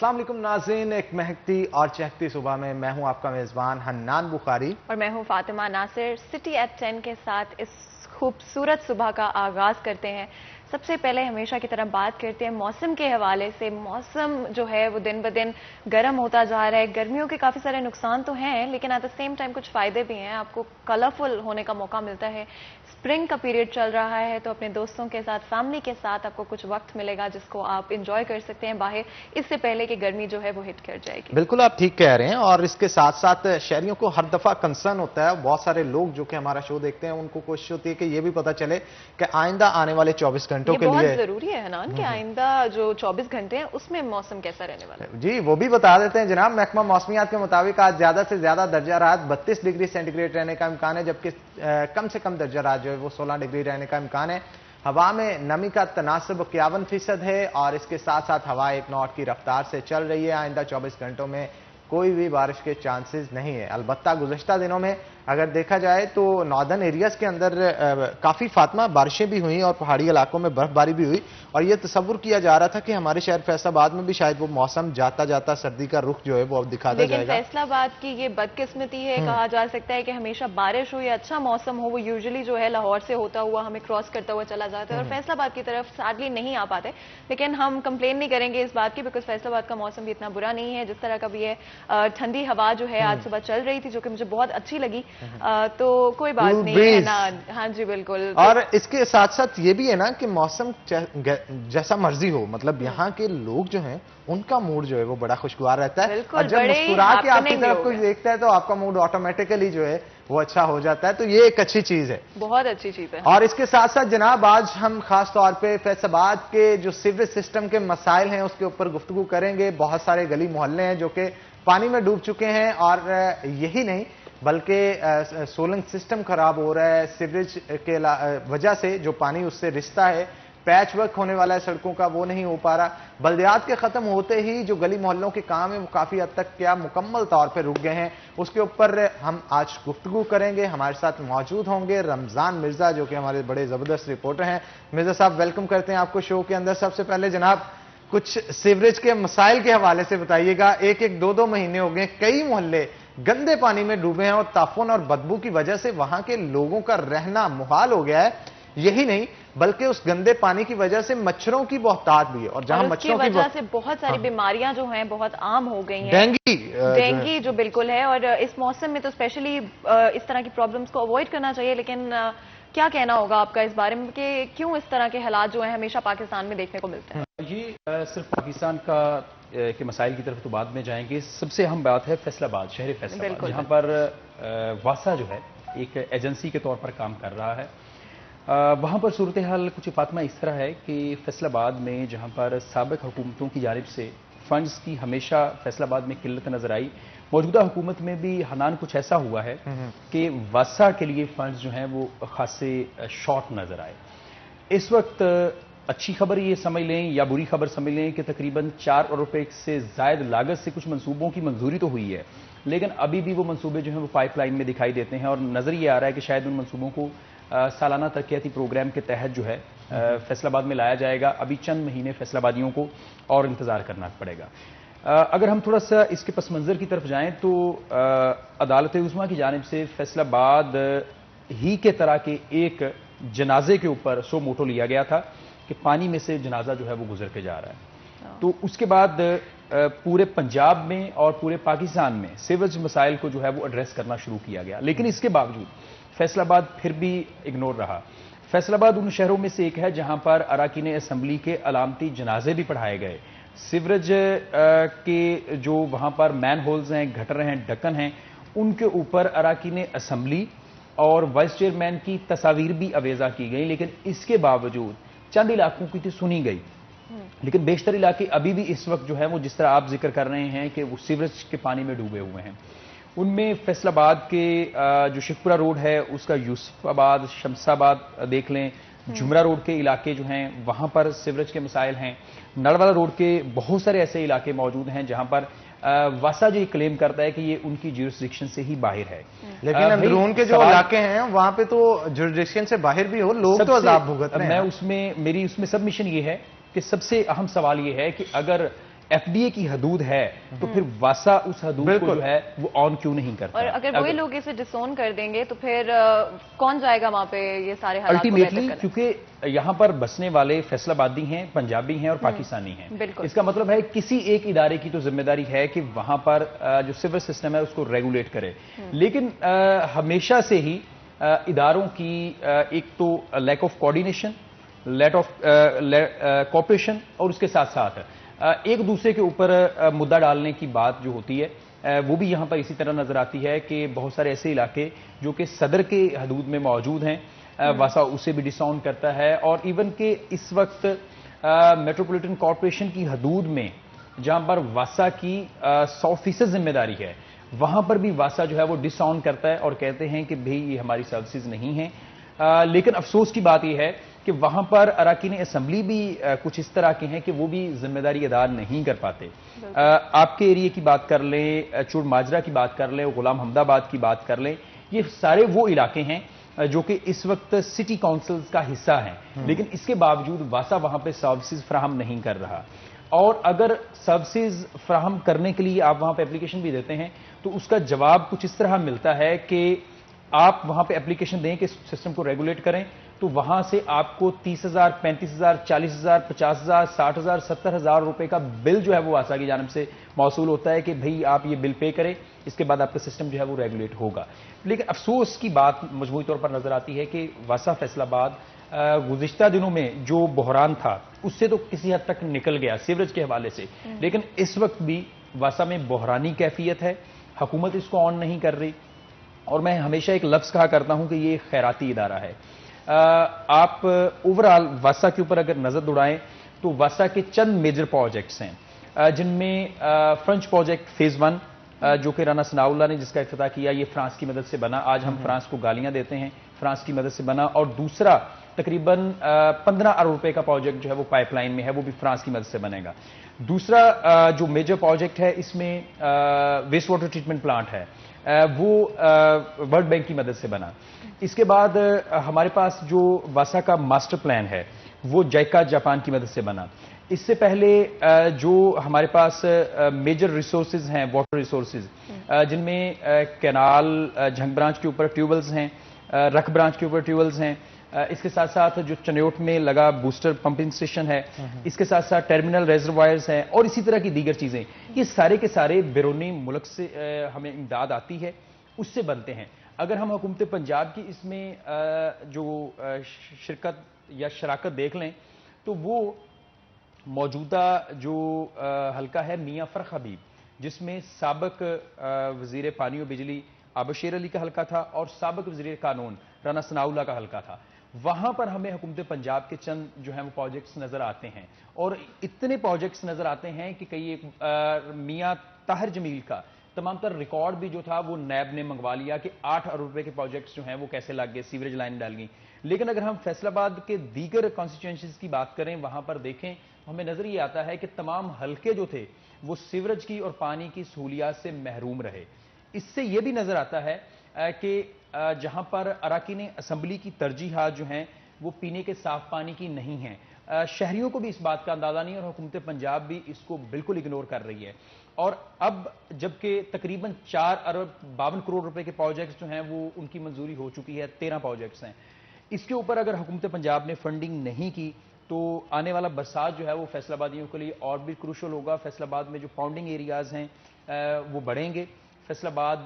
अस्सलाम वालेकुम नाज़रीन, एक महकती और चहकती सुबह में मैं हूं आपका मेज़बान हन्नान बुखारी और मैं हूं फातिमा नासिर। सिटी एट 10 के साथ इस खूबसूरत सुबह का आगाज करते हैं। सबसे पहले हमेशा की तरह बात करते हैं मौसम के हवाले से। मौसम जो है वो दिन ब दिन गर्म होता जा रहा है। गर्मियों के काफ़ी सारे नुकसान तो हैं, लेकिन एट द सेम टाइम कुछ फ़ायदे भी हैं। आपको कलरफुल होने का मौका मिलता है। स्प्रिंग का पीरियड चल रहा है, तो अपने दोस्तों के साथ, फैमिली के साथ आपको कुछ वक्त मिलेगा जिसको आप इंजॉय कर सकते हैं बाहर, इससे पहले कि गर्मी जो है वो हिट कर जाएगी। बिल्कुल आप ठीक कह रहे हैं। और इसके साथ साथ शहरियों को हर दफा कंसर्न होता है, बहुत सारे लोग जो कि हमारा शो देखते हैं उनको कोशिश होती है कि ये भी पता चले कि आइंदा आने वाले 24 घंटों के लिए बहुत जरूरी है हनान कि आइंदा जो 24 घंटे हैं उसमें मौसम कैसा रहने वाला है। जी वो भी बता देते हैं जनाब। महकमा मौसमियात के मुताबिक आज ज्यादा से ज्यादा दर्जा राहत 32 डिग्री सेंटीग्रेड रहने का इम्कान है, जबकि कम से कम दर्जा राहत जो है वो 16 डिग्री रहने का इम्कान है। हवा में नमी का तनासब 51% है और इसके साथ साथ हवा 1 नॉट की रफ्तार से चल रही है। आइंदा 24 घंटों में कोई भी बारिश के चांसेस नहीं है। अलबत्ता गुज़श्ता दिनों में अगर देखा जाए तो नॉर्दर्न एरियाज के अंदर काफ़ी फातिमा बारिशें भी हुई और पहाड़ी इलाकों में बर्फबारी भी हुई और यह तस्वुर किया जा रहा था कि हमारे शहर फैसलाबाद में भी शायद वो मौसम जाता जाता सर्दी का रुख जो है वो अब दिखाता जाएगा। लेकिन फैसलाबाद की ये बदकिस्मती है, कहा जा सकता है कि हमेशा बारिश हो या अच्छा मौसम हो वो यूजुअली जो है लाहौर से होता हुआ हमें क्रॉस करता हुआ चला जाता है और फैसलाबाद की तरफ सैडली नहीं आ पाते। लेकिन हम कंप्लेन नहीं करेंगे इस बात की, बिकॉज फैसलाबाद का मौसम भी इतना बुरा नहीं है। जिस तरह का भी है, ठंडी हवा जो है आज सुबह चल रही थी जो कि मुझे बहुत अच्छी लगी। तो कोई बात नहीं है ना। हाँ जी बिल्कुल। और इसके साथ साथ ये भी है ना कि मौसम जैसा मर्जी हो, मतलब यहाँ के लोग जो हैं उनका मूड जो है वो बड़ा खुशगवार रहता है और जब मुस्कुरा के आपकी तरफ कोई देखता है तो आपका मूड ऑटोमेटिकली जो है वो अच्छा हो जाता है। तो ये एक अच्छी चीज है, बहुत अच्छी चीज है। और इसके साथ साथ जनाब आज हम खास तौर पे फैसलाबाद के जो सीवरेज सिस्टम के मसाइल हैं उसके ऊपर गुफ्तगू करेंगे। बहुत सारे गली मोहल्ले हैं जो कि पानी में डूब चुके हैं और यही नहीं बल्कि सोलंग सिस्टम खराब हो रहा है सीवरेज के वजह से। जो पानी उससे रिश्ता है, पैच वर्क होने वाला है सड़कों का, वो नहीं हो पा रहा। बल्दियात के खत्म होते ही जो गली मोहल्लों के काम है वो काफी हद तक क्या मुकम्मल तौर पे रुक गए हैं। उसके ऊपर हम आज गुफ्तगू करेंगे। हमारे साथ मौजूद होंगे रमजान मिर्जा जो कि हमारे बड़े जबरदस्त रिपोर्टर हैं। मिर्जा साहब वेलकम करते हैं आपको शो के अंदर। सबसे पहले जनाब कुछ सीवरेज के मसाइल के हवाले से बताइएगा। एक एक दो महीने हो गए, कई मोहल्ले गंदे पानी में डूबे हैं और ताफुन और बदबू की वजह से वहां के लोगों का रहना मुहाल हो गया है। यही नहीं बल्कि उस गंदे पानी की वजह से मच्छरों की बहुतात भी है और जहां मच्छरों की वजह से बहुत सारी बीमारियां जो हैं बहुत आम हो गई हैं। डेंगी जो बिल्कुल है, और इस मौसम में तो स्पेशली इस तरह की प्रॉब्लम्स को अवॉइड करना चाहिए। लेकिन क्या कहना होगा आपका इस बारे में कि क्यों इस तरह के हालात जो हैं हमेशा पाकिस्तान में देखने को मिलते हैं? ये सिर्फ पाकिस्तान का के मसाइल की तरफ तो बाद में जाएंगे। सबसे अहम बात है फैसलाबाद, शहर फैसलाबाद, जहां पर वासा जो है एक एजेंसी के तौर पर काम कर रहा है। वहां पर सूरत हाल कुछ फातिमा इस तरह है कि फैसलाबाद में जहां पर साबिक हुकूमतों की जानिब से फंड्स की हमेशा फैसलाबाद में किल्लत नजर आई, मौजूदा हुकूमत में भी हनान कुछ ऐसा हुआ है कि वासा के लिए फंड्स जो हैं वो खासे शॉर्ट नजर आए। इस वक्त अच्छी खबर ये समझ लें या बुरी खबर समझ लें कि तकरीबन 4 अरब रुपए से जायद लागत से कुछ मंसूबों की मंजूरी तो हुई है, लेकिन अभी भी वो मंसूबे जो हैं वो पाइपलाइन में दिखाई देते हैं और नजर ये आ रहा है कि शायद उन मंसूबों को सालाना तरक्याती प्रोग्राम के तहत जो है फैसलाबाद में लाया जाएगा। अभी चंद महीने फैसलाबादियों को और इंतजार करना पड़ेगा। अगर हम थोड़ा सा इसके पस मंजर की तरफ जाएं तो अदालत उज़्मा की जानिब से फैसलाबाद ही के तरह के एक जनाजे के ऊपर सो मोटो लिया गया था कि पानी में से जनाजा जो है वो गुजर के जा रहा है। तो उसके बाद पूरे पंजाब में और पूरे पाकिस्तान में सीवरेज मसाइल को जो है वो एड्रेस करना शुरू किया गया, लेकिन इसके बावजूद फैसलाबाद फिर भी इग्नोर रहा। फैसलाबाद उन शहरों में से एक है जहां पर अराकीन असम्बली के अलामती जनाजे भी पढ़ाए गए। सीवरेज के जो वहां पर मैन होल्स हैं, गटर हैं, ढक्कन हैं, उनके ऊपर अराकीन असम्बली और वाइस चेयरमैन की तस्वीर भी अवेजा की गई, लेकिन इसके बावजूद चंद इलाकों की तो सुनी गई, लेकिन बेशतर इलाके अभी भी इस वक्त जो है वो जिस तरह आप जिक्र कर रहे हैं कि वो सीवरेज के पानी में डूबे हुए हैं। उनमें फैसलाबाद के जो शिखपुरा रोड है उसका यूसुफाबाद, शमसाबाद देख लें, जुमरा रोड के इलाके जो हैं वहां पर सीवरेज के मसाइल हैं। नड़वाला रोड के बहुत सारे ऐसे इलाके मौजूद हैं जहां पर वासा जो क्लेम करता है कि ये उनकी ज्यूरिसडिक्शन से ही बाहर है, लेकिन अंदरून के जो इलाके हैं वहां पे तो ज्यूरिसडिक्शन से बाहर भी हो, लोग तो अजाब भुगत रहे हैं। मेरी उसमें सबमिशन ये है कि सबसे अहम सवाल ये है कि अगर एफडीए की हदूद है तो फिर वासा उस हदूद को जो है वो ऑन क्यों नहीं करता। और अगर वही लोग इसे डिसोन कर देंगे तो फिर कौन जाएगा वहां पे ये सारे हालात अल्टीमेटली, क्योंकि यहां पर बसने वाले फैसलाबादी हैं, पंजाबी हैं और पाकिस्तानी हैं। इसका मतलब है किसी एक इदारे की तो जिम्मेदारी है कि वहां पर जो सिविल सिस्टम है उसको रेगुलेट करे, लेकिन हमेशा से ही इदारों की एक तो lack of coordination, lack of cooperation और उसके साथ साथ एक दूसरे के ऊपर मुद्दा डालने की बात जो होती है वो भी यहां पर इसी तरह नजर आती है कि बहुत सारे ऐसे इलाके जो कि सदर के हदूद में मौजूद हैं, वासा उसे भी डिसऑन करता है। और इवन के इस वक्त मेट्रोपॉलिटन कॉरपोरेशन की हदूद में जहां पर वासा की 100% जिम्मेदारी है, वहां पर भी वासा जो है वो डिसऑन करता है और कहते हैं कि भाई ये हमारी सर्विसेज नहीं है। लेकिन अफसोस की बात यह है कि वहां पर अराकीन असम्बली भी कुछ इस तरह के हैं कि वो भी जिम्मेदारी अदा नहीं कर पाते। आपके एरिया की बात कर लें, चुड़ माजरा की बात कर लें, गुलाम हमदाबाद की बात कर लें, ये सारे वो इलाके हैं जो कि इस वक्त सिटी काउंसिल्स का हिस्सा हैं, लेकिन इसके बावजूद वासा वहां पे सर्विसेज फ्राहम नहीं कर रहा। और अगर सर्विसेज फ्राहम करने के लिए आप वहां पे एप्लीकेशन भी देते हैं तो उसका जवाब कुछ इस तरह मिलता है कि आप वहां पे एप्लीकेशन दें कि सिस्टम को रेगुलेट करें तो वहां से आपको 30,000, 35,000, 40,000, 50,000, 60,000, 70,000 रुपए का बिल जो है वो वासा की जानिब से मौसूल होता है कि भाई आप ये बिल पे करें, इसके बाद आपका सिस्टम जो है वो रेगुलेट होगा। लेकिन अफसोस की बात मजमूई तौर पर नजर आती है कि वासा फैसलाबाद गुज़िश्ता दिनों में जो बहरान था उससे तो किसी हद तक निकल गया सीवरेज के हवाले से, लेकिन इस वक्त भी वासा में बहरानी कैफियत है, हुकूमत इसको ऑन नहीं कर रही। और मैं हमेशा एक लफ्ज कहा करता हूं कि ये खैराती इदारा है। आप ओवरऑल वासा के ऊपर अगर नजर दौड़ाएं तो वासा के चंद मेजर प्रोजेक्ट्स हैं, जिनमें फ्रेंच प्रोजेक्ट फेज 1 जो कि राना सनाउल्लाह ने जिसका इफ्तिताह किया, ये फ्रांस की मदद से बना। आज हम फ्रांस को गालियां देते हैं, फ्रांस की मदद से बना। और दूसरा तकरीबन 15 अरब रुपए का प्रोजेक्ट जो है वो पाइपलाइन में है, वो भी फ्रांस की मदद से बनेगा। दूसरा जो मेजर प्रोजेक्ट है इसमें वेस्ट वाटर ट्रीटमेंट प्लांट है, वो वर्ल्ड बैंक की मदद से बना। इसके बाद हमारे पास जो वासा का मास्टर प्लान है वो जायका जापान की मदद से बना। इससे पहले जो हमारे पास मेजर रिसोर्सेज हैं, वाटर रिसोर्सेज, जिनमें कैनाल झंग ब्रांच के ऊपर ट्यूबवेल्स हैं, रख ब्रांच के ऊपर ट्यूबवेल्स हैं, इसके साथ साथ जो चन्योट में लगा बूस्टर पंपिंग स्टेशन है, इसके साथ साथ टर्मिनल रिजर्वायर्स हैं और इसी तरह की दीगर चीजें, ये सारे के सारे बैरूनी मुल्क से हमें इमदाद आती है, उससे बनते हैं। अगर हम हुकूमत पंजाब की इसमें जो शिरकत या शराकत देख लें तो वो मौजूदा जो हल्का है मियां फरख हबीब, जिसमें साबिक वजीर पानी और बिजली आबशेर अली का हल्का था और साबिक वजीर कानून राना सनाउल्लाह का हल्का था, वहां पर हमें हुकूमत पंजाब के चंद जो है वो प्रोजेक्ट्स नजर आते हैं। और इतने प्रोजेक्ट्स नजर आते हैं कि कई एक मियां ताहिर जमील का तमाम तर रिकॉर्ड भी जो था वो नैब ने मंगवा लिया कि 8 अरब रुपए के प्रोजेक्ट्स जो हैं वो कैसे लग गए, सीवरेज लाइन डाल गई। लेकिन अगर हम फैसलाबाद के दीगर कॉन्स्टिट्यूएंसीज की बात करें, वहां पर देखें, हमें नजर ये आता है कि तमाम हल्के जो थे वो सीवरेज की और पानी की सहूलियात से महरूम रहे। इससे यह भी नजर आता है कि जहां पर अराकीन असम्बली की तरजीहात जो हैं वो पीने के साफ पानी की नहीं है, शहरियों को भी इस बात का अंदाजा नहीं और हुकूमत पंजाब भी इसको बिल्कुल इग्नोर कर रही है। और अब जबकि तकरीबन 4 अरब 52 करोड़ रुपए के प्रोजेक्ट्स जो हैं वो उनकी मंजूरी हो चुकी है, 13 प्रोजेक्ट्स हैं, इसके ऊपर अगर हुकूमत पंजाब ने फंडिंग नहीं की तो आने वाला बरसात जो है वो फैसलाबादियों के लिए और भी क्रूशल होगा। फैसलाबाद में जो पाउंडिंग एरियाज हैं वो बढ़ेंगे, फैसलाबाद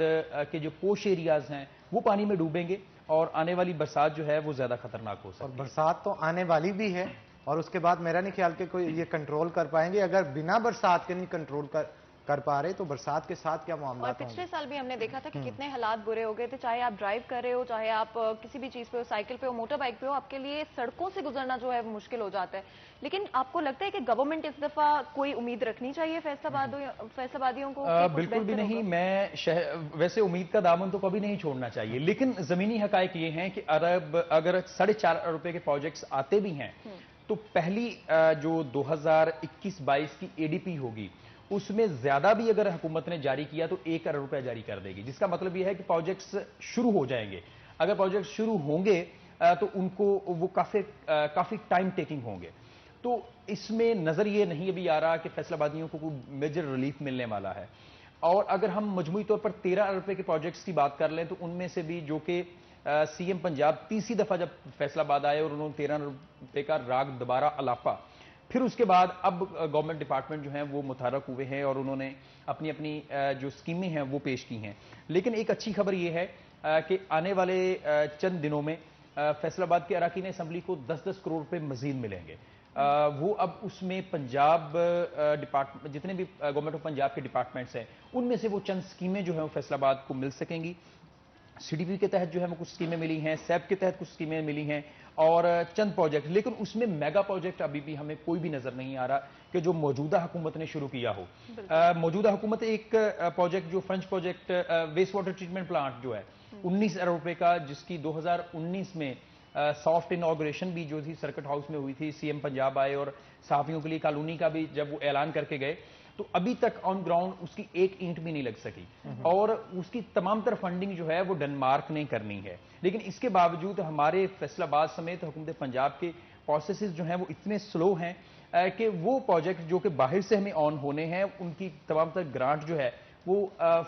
के जो पोश एरियाज हैं वो पानी में डूबेंगे और आने वाली बरसात जो है वो ज्यादा खतरनाक हो सकती है। और बरसात तो आने वाली भी है और उसके बाद मेरा नहीं ख्याल कि कोई ये कंट्रोल कर पाएंगे। अगर बिना बरसात के नहीं कंट्रोल कर पा रहे तो बरसात के साथ क्या मामला। और पिछले साल भी हमने देखा था कि कितने हालात बुरे हो गए थे, चाहे आप ड्राइव कर रहे हो, चाहे आप किसी भी चीज पे हो, साइकिल पे हो, मोटर बाइक पे हो, आपके लिए सड़कों से गुजरना जो है मुश्किल हो जाता है। लेकिन आपको लगता है कि गवर्नमेंट इस दफा कोई उम्मीद रखनी चाहिए फैसलाबादियों को? बिल्कुल भी नहीं। मैं वैसे उम्मीद का दामन तो कभी नहीं छोड़ना चाहिए, लेकिन जमीनी हकायक ये हैं कि अगर 4.5 अरब रुपए के प्रोजेक्ट्स आते भी हैं तो पहली जो 2021-22 की एडीपी होगी उसमें ज्यादा भी अगर हुकूमत ने जारी किया तो 1 अरब रुपया जारी कर देगी, जिसका मतलब यह है कि प्रोजेक्ट्स शुरू हो जाएंगे। अगर प्रोजेक्ट्स शुरू होंगे तो उनको वो काफी टाइम टेकिंग होंगे। तो इसमें नजर ये नहीं अभी आ रहा कि फैसलाबादियों को कोई मेजर रिलीफ मिलने वाला है। और अगर हम मजमूई तौर पर 13 अरब रुपए के प्रोजेक्ट्स की बात कर लें तो उनमें से भी जो कि सीएम पंजाब तीसरी दफा जब फैसलाबाद आए और उन्होंने 13 अरब रुपए का राग दोबारा अलापा, फिर उसके बाद अब गवर्नमेंट डिपार्टमेंट जो हैं वो मुतहरक हुए हैं और उन्होंने अपनी अपनी जो स्कीमें हैं वो पेश की हैं। लेकिन एक अच्छी खबर ये है कि आने वाले चंद दिनों में फैसलाबाद के अराकीन असम्बली को 10-10 करोड़ रुपए मजीद मिलेंगे। वो अब उसमें पंजाब डिपार्टमेंट, जितने भी गवर्नमेंट ऑफ पंजाब के डिपार्टमेंट्स हैं उनमें से वो चंद स्कीमें जो हैं वो फैसलाबाद को मिल सकेंगी। सीडीपी के तहत जो है वो कुछ स्कीमें मिली हैं, सैप के तहत कुछ स्कीमें मिली हैं और चंद प्रोजेक्ट, लेकिन उसमें मेगा प्रोजेक्ट अभी भी हमें कोई भी नजर नहीं आ रहा कि जो मौजूदा हुकूमत ने शुरू किया हो। मौजूदा हुकूमत एक प्रोजेक्ट जो French project waste water treatment plant जो है 19 अरब रुपए का, जिसकी 2019 में सॉफ्ट इनॉग्रेशन भी जो थी सर्किट हाउस में हुई थी, सीएम पंजाब आए और सहाफियों के लिए कॉलोनी का भी जब वो ऐलान करके गए तो अभी तक ऑन ग्राउंड उसकी एक ईंट भी नहीं लग सकी और उसकी तमाम तरह फंडिंग जो है वो डेनमार्क ने करनी है। लेकिन इसके बावजूद हमारे फैसलाबाद समेत हुकूमत पंजाब के प्रोसेसेस जो हैं वो इतने स्लो हैं कि वो प्रोजेक्ट जो कि बाहर से हमें ऑन होने हैं उनकी तमाम तरह ग्रांट जो है वो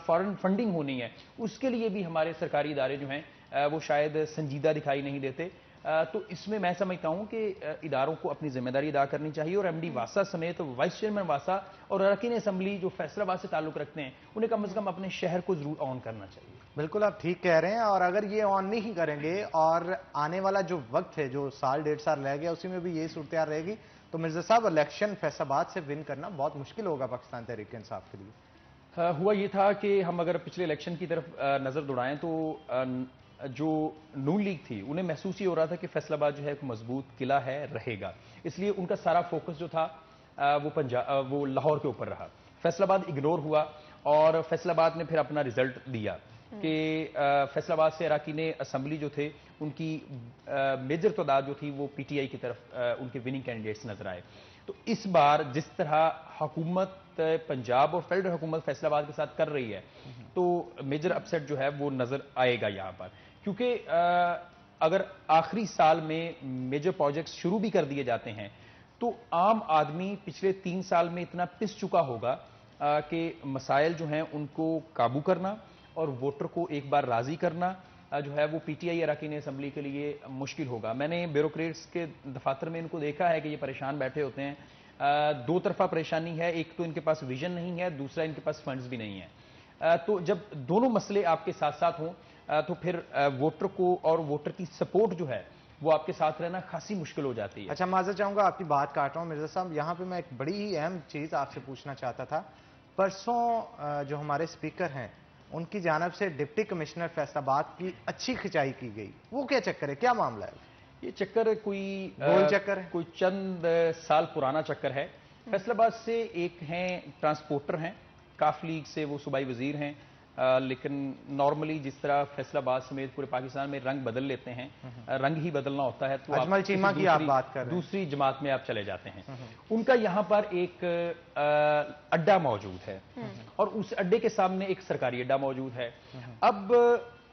फॉरेन फंडिंग होनी है, उसके लिए भी हमारे सरकारी इदारे जो हैं वो शायद संजीदा दिखाई नहीं देते। तो इसमें मैं समझता हूं कि इदारों को अपनी जिम्मेदारी अदा करनी चाहिए और एमडी वासा समेत वाइस चेयरमैन वासा और अरकान असम्बली जो फैसलाबाद से ताल्लुक रखते हैं उन्हें कम से कम अपने शहर को जरूर ऑन करना चाहिए। बिल्कुल आप ठीक कह रहे हैं, और अगर ये ऑन नहीं करेंगे और आने वाला जो वक्त है, जो साल 1.5 साल रह गया, उसी में भी यही सूरत रहेगी तो मिर्जा साहब इलेक्शन फैसलाबाद से विन करना बहुत मुश्किल होगा पाकिस्तान तहरीक इंसाफ के लिए। हुआ ये था कि हम अगर पिछले इलेक्शन की तरफ नजर दौड़ाएं तो जो नून लीग थी उन्हें महसूस ये हो रहा था कि फैसलाबाद जो है एक मजबूत किला है, रहेगा, इसलिए उनका सारा फोकस जो था वो लाहौर के ऊपर रहा। फैसलाबाद इग्नोर हुआ और फैसलाबाद ने फिर अपना रिजल्ट दिया कि फैसलाबाद से अराकीन असम्बली जो थे उनकी मेजर तादाद जो थी वो पीटीआई की तरफ उनके विनिंग कैंडिडेट्स नजर आए। तो इस बार जिस तरह हुकूमत पंजाब और फेडरल हुकूमत फैसलाबाद के साथ कर रही है तो मेजर अपसेट जो है वो नजर आएगा यहां पर, क्योंकि अगर आखिरी साल में मेजर प्रोजेक्ट्स शुरू भी कर दिए जाते हैं तो आम आदमी पिछले 3 साल में इतना पिस चुका होगा कि मसाइल जो हैं उनको काबू करना और वोटर को एक बार राजी करना जो है वो पीटीआई अराकीन असम्बली के लिए मुश्किल होगा। मैंने ब्यूरोक्रेट्स के दफातर में इनको देखा है कि ये परेशान बैठे होते हैं। दो तरफा परेशानी है, एक तो इनके पास विजन नहीं है, दूसरा इनके पास फंड्स भी नहीं है। तो जब दोनों मसले आपके साथ साथ हों तो फिर वोटर को और वोटर की सपोर्ट जो है वो आपके साथ रहना खासी मुश्किल हो जाती है। अच्छा, माजर चाहूंगा आपकी बात काट रहा हूं मिर्जा साहब, यहां पे मैं एक बड़ी ही अहम चीज आपसे पूछना चाहता था। परसों जो हमारे स्पीकर हैं उनकी जानिब से डिप्टी कमिश्नर फैसलाबाद की अच्छी खिंचाई की गई, वो क्या चक्कर है, क्या मामला है? ये चक्कर कोई गोल चक्कर है, कोई चंद साल पुराना चक्कर है। फैसलाबाद से एक हैं ट्रांसपोर्टर हैं, काफ लीग से वो सूबाई वजीर हैं, लेकिन नॉर्मली जिस तरह फैसलाबाद समेत पूरे पाकिस्तान में रंग बदल लेते हैं, रंग ही बदलना होता है तो अजमल चीमा की आप बात कर रहे हैं, दूसरी जमात में आप चले जाते हैं। उनका यहां पर एक अड्डा मौजूद है और उस अड्डे के सामने एक सरकारी अड्डा मौजूद है। अब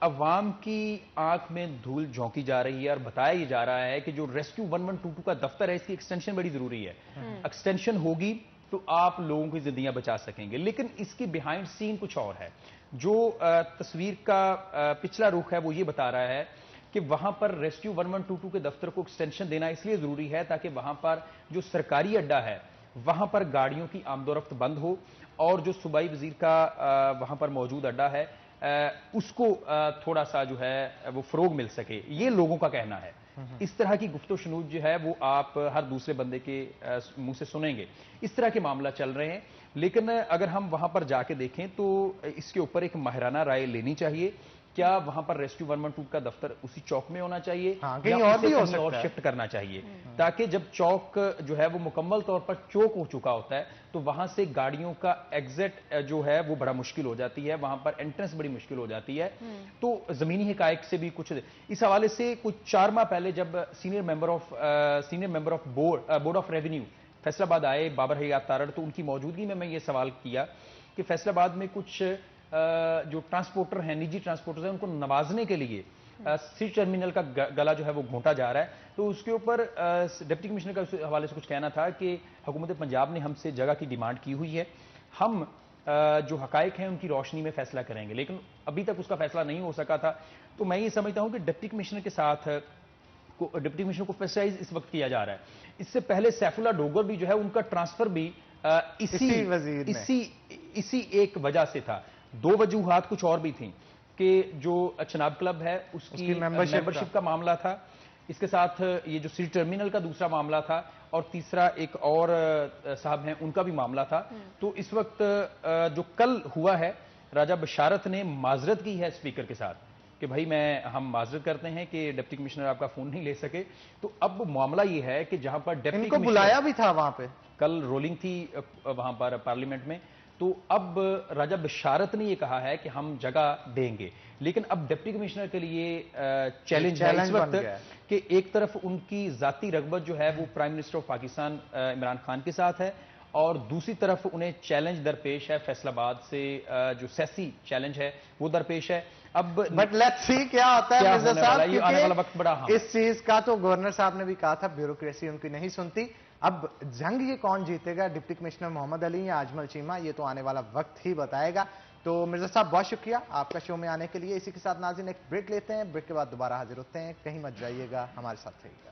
अवाम की आंख में धूल झोंकी जा रही है और बताया ही जा रहा है कि जो रेस्क्यू 1122 का दफ्तर है इसकी एक्सटेंशन बड़ी जरूरी है, एक्सटेंशन होगी तो आप लोगों की जिंदगियां बचा सकेंगे। लेकिन इसकी बिहाइंड सीन कुछ और है। जो तस्वीर का पिछला रुख है वो ये बता रहा है कि वहां पर रेस्क्यू 1122 के दफ्तर को एक्सटेंशन देना इसलिए जरूरी है ताकि वहां पर जो सरकारी अड्डा है वहां पर गाड़ियों की आमदोरफ्त बंद हो और जो सूबाई वजीर का वहां पर मौजूद अड्डा है उसको थोड़ा सा जो है वो फरोग मिल सके, ये लोगों का कहना है। इस तरह की गुफ्तो शुनूद जो है वो आप हर दूसरे बंदे के मुंह से सुनेंगे, इस तरह के मामला चल रहे हैं। लेकिन अगर हम वहां पर जाके देखें तो इसके ऊपर एक माहिराना राय लेनी चाहिए। क्या वहां पर रेस्क्यू 112 का दफ्तर उसी चौक में होना चाहिए, कहीं और भी हो सकता है, शिफ्ट करना चाहिए ताकि जब चौक जो है वो मुकम्मल तौर पर चौक हो चुका होता है तो वहां से गाड़ियों का एग्जिट जो है वो बड़ा मुश्किल हो जाती है, वहां पर एंट्रेंस बड़ी मुश्किल हो जाती है। तो जमीनी हिकायक से भी कुछ इस हवाले से कुछ 4 माह पहले जब senior member of board of revenue Faisalabad आए बाबर हयात तारड़, तो उनकी मौजूदगी में मैं ये सवाल किया कि फैसलाबाद में कुछ जो ट्रांसपोर्टर हैं, निजी ट्रांसपोर्टर हैं, उनको नवाजने के लिए सी टर्मिनल का गला जो है वो घोंटा जा रहा है। तो उसके ऊपर डिप्टी कमिश्नर का हवाले से कुछ कहना था कि हुकूमत पंजाब ने हमसे जगह की डिमांड की हुई है, हम जो हकायक हैं उनकी रोशनी में फैसला करेंगे, लेकिन अभी तक उसका फैसला नहीं हो सका था। तो मैं ये समझता हूं कि डिप्टी कमिश्नर के साथ डिप्टी कमिश्नर को प्रेशराइज इस वक्त किया जा रहा है। इससे पहले सैफुल्लाह डोगर भी जो है उनका ट्रांसफर भी इसी एक वजह से था। दो वजूहात कुछ और भी थी कि जो चनाब क्लब है उसकी मेंबरशिप का मामला था, इसके साथ ये जो सिटी टर्मिनल का दूसरा मामला था, और तीसरा एक और साहब हैं उनका भी मामला था। तो इस वक्त जो कल हुआ है, राजा बशारत ने माजरत की है स्पीकर के साथ कि भाई हम माजरत करते हैं कि डिप्टी कमिश्नर आपका फोन नहीं ले सके। तो अब मामला ये है कि जहां पर डिप्टी कमिश्नर बुलाया भी था, वहां पे कल रोलिंग थी वहां पर पार्लियामेंट में, तो अब राजा बशारत ने यह कहा है कि हम जगह देंगे, लेकिन अब डिप्टी कमिश्नर के लिए चैलेंज है इस वक्त कि एक तरफ उनकी जाती रगबत जो है वो prime minister of Pakistan Imran Khan के साथ है, और दूसरी तरफ उन्हें चैलेंज दरपेश है, फैसलाबाद से जो सियासी चैलेंज है वो दरपेश है। अब बट लेट्स सी क्या होता है मिर्जा साहब, ये आने वाला वक्त बड़ा इस चीज का तो गवर्नर साहब ने भी कहा था ब्यूरोक्रेसी उनकी नहीं सुनती। अब जंग ये कौन जीतेगा, डिप्टी कमिश्नर मोहम्मद अली या अजमल चीमा, ये तो आने वाला वक्त ही बताएगा। तो मिर्जा साहब बहुत शुक्रिया आपका शो में आने के लिए। इसी के साथ नाज़रीन एक ब्रेक लेते हैं, ब्रेक के बाद दोबारा हाजिर होते हैं। कहीं मत जाइएगा, हमारे साथ रहिएगा।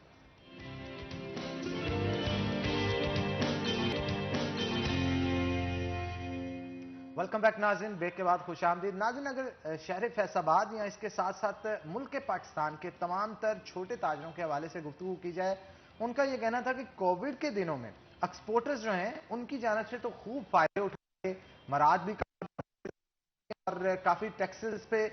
वेलकम बैक नाज़रीन, ब्रेक के बाद खुशामदीद। नाज़रीन, अगर शहर फैसलाबाद या इसके साथ साथ मुल्क पाकिस्तान के तमाम तर छोटे ताजरों के हवाले से गुफ्तगू की जाए, उनका यह कहना था कि कोविड के दिनों में एक्सपोर्टर्स जो हैं उनकी जानिब से तो खूब फायदे उठाए, मराद भी और काफी टैक्सेस पे,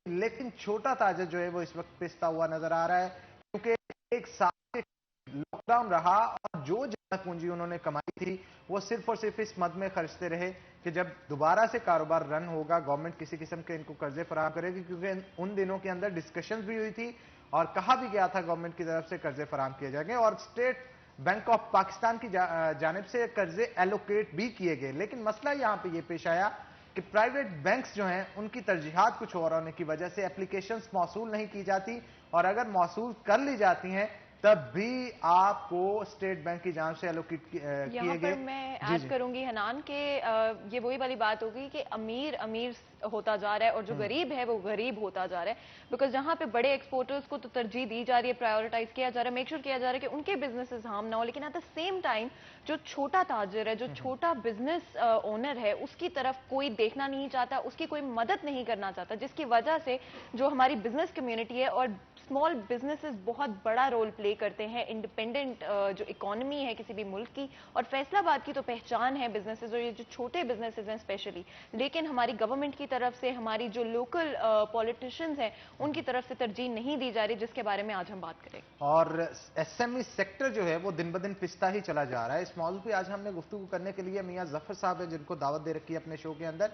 लेकिन छोटा ताजर जो है वो इस वक्त पिसता हुआ नजर आ रहा है, क्योंकि एक साल लॉकडाउन रहा और जो ज्यादा पूंजी उन्होंने कमाई थी वो सिर्फ और सिर्फ इस मद में खर्चते रहे कि जब दोबारा से कारोबार रन होगा गवर्नमेंट किसी किस्म के इनको कर्जे फराहम करेगी, क्योंकि उन दिनों के अंदर डिस्कशंस भी हुई थी और कहा भी गया था गवर्नमेंट की तरफ से कर्जे फराहम किए जाएंगे और स्टेट बैंक ऑफ पाकिस्तान की जानिब से कर्जे एलोकेट भी किए गए। लेकिन मसला यहां पर यह पेश आया कि प्राइवेट बैंक्स जो हैं उनकी तरजीहात कुछ और होने की वजह से एप्लीकेशंस मौसूल नहीं की जाती, और अगर मौसूल कर ली जाती हैं तब भी आपको स्टेट बैंक की जानिब से एलोकेट किए गए। मैं ऐड करूंगी हनान के ये वही वाली बात होगी कि अमीर अमीर होता जा रहा है और जो गरीब है वो गरीब होता जा रहा है, बिकॉज जहां पे बड़े एक्सपोर्टर्स को तो तरजीह दी जा रही है, प्रायोरिटाइज किया जा रहा है, मेक श्योर किया जा रहा है कि उनके बिजनेसेस हार्म ना हो, लेकिन एट द सेम टाइम जो छोटा ताजिर है, जो छोटा बिजनेस ओनर है, उसकी तरफ कोई देखना नहीं चाहता, उसकी कोई मदद नहीं करना चाहता, जिसकी वजह से जो हमारी बिजनेस कम्युनिटी है और स्मॉल बिजनेसेस बहुत बड़ा रोल प्ले करते हैं इंडिपेंडेंट जो इकोनॉमी है किसी भी मुल्क की, और फैसलाबाद की तो पहचान है बिजनेसेस और ये जो छोटे बिजनेसेस हैं स्पेशली, लेकिन हमारी गवर्नमेंट की तरफ से हमारी जो लोकल पॉलिटिशियंस हैं उनकी तरफ से तरजीह नहीं दी जा रही, जिसके बारे में आज हम बात करें। और एसएमई सेक्टर जो है वो दिन ब दिन पिसता ही चला जा रहा है। इस मौजू पे आज हमने गुफ्तगू करने के लिए मियां जफर साहब है, जिनको दावत दे रखी है अपने शो के अंदर।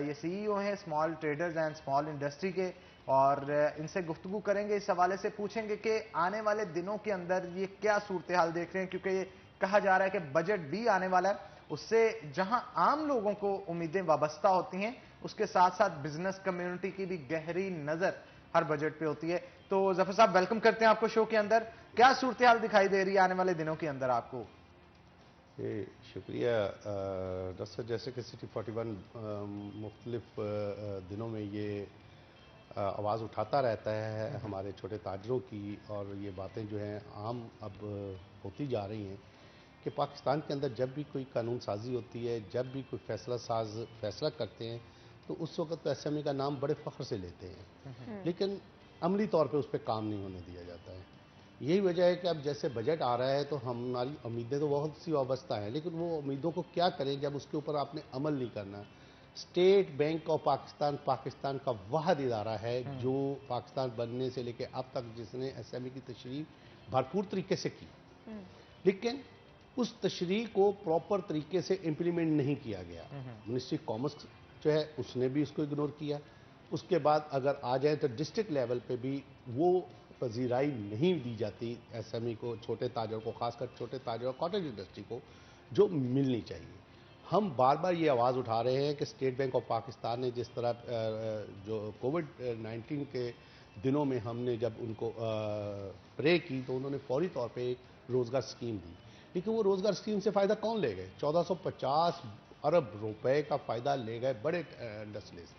ये सीईओ हैं small traders and small industry के, और इनसे गुफ्तगू करेंगे, इस हवाले से पूछेंगे कि आने वाले दिनों के अंदर ये क्या सूरत हाल देख रहे हैं, क्योंकि ये कहा जा रहा है कि बजट भी आने वाला है, उससे जहां आम लोगों को उम्मीदें वाबस्ता होती हैं उसके साथ साथ बिजनेस कम्युनिटी की भी गहरी नजर हर बजट पे होती है। तो जफर साहब वेलकम करते हैं आपको शो के अंदर। क्या सूरत हाल दिखाई दे रही है आने वाले दिनों के अंदर आपको? शुक्रिया डॉक्टर, जैसे कि सिटी 41 मुख्तलिफ दिनों में ये आवाज़ उठाता रहता है हमारे छोटे ताजरों की, और ये बातें जो हैं आम अब होती जा रही हैं कि पाकिस्तान के अंदर जब भी कोई कानून साजी होती है, जब भी कोई फैसला करते हैं, तो उस वक्त तो एसएमई का नाम बड़े फ़ख्र से लेते हैं, लेकिन अमली तौर पे उस पर काम नहीं होने दिया जाता है। यही वजह है कि अब जैसे बजट आ रहा है तो हमारी उम्मीदें तो बहुत सी वाबस्ता हैं, लेकिन वो उम्मीदों को क्या करें जब उसके ऊपर आपने अमल नहीं करना। State bank of Pakistan Pakistan का वाहिद इदारा है जो पाकिस्तान बनने से लेकर अब तक जिसने एसएमई की तशरीह भरपूर तरीके से की, लेकिन उस तशरीह को प्रॉपर तरीके से इम्प्लीमेंट नहीं किया गया। मिनिस्ट्री कॉमर्स जो है उसने भी उसको इग्नोर किया। उसके बाद अगर आ जाए तो डिस्ट्रिक्ट लेवल पे भी वो पजीराई नहीं दी जाती एसएमई को, छोटे ताजरों को, खासकर छोटे ताजरों और कॉटेज इंडस्ट्री को जो मिलनी चाहिए। हम बार बार ये आवाज़ उठा रहे हैं कि स्टेट बैंक ऑफ पाकिस्तान ने जिस तरह जो कोविड-19 के दिनों में हमने जब उनको प्रे की तो उन्होंने फौरी तौर पे एक रोज़गार स्कीम दी, लेकिन वो रोज़गार स्कीम से फ़ायदा कौन ले गए? 1450 अरब रुपए का फ़ायदा ले गए बड़े इंडस्ट्रीज,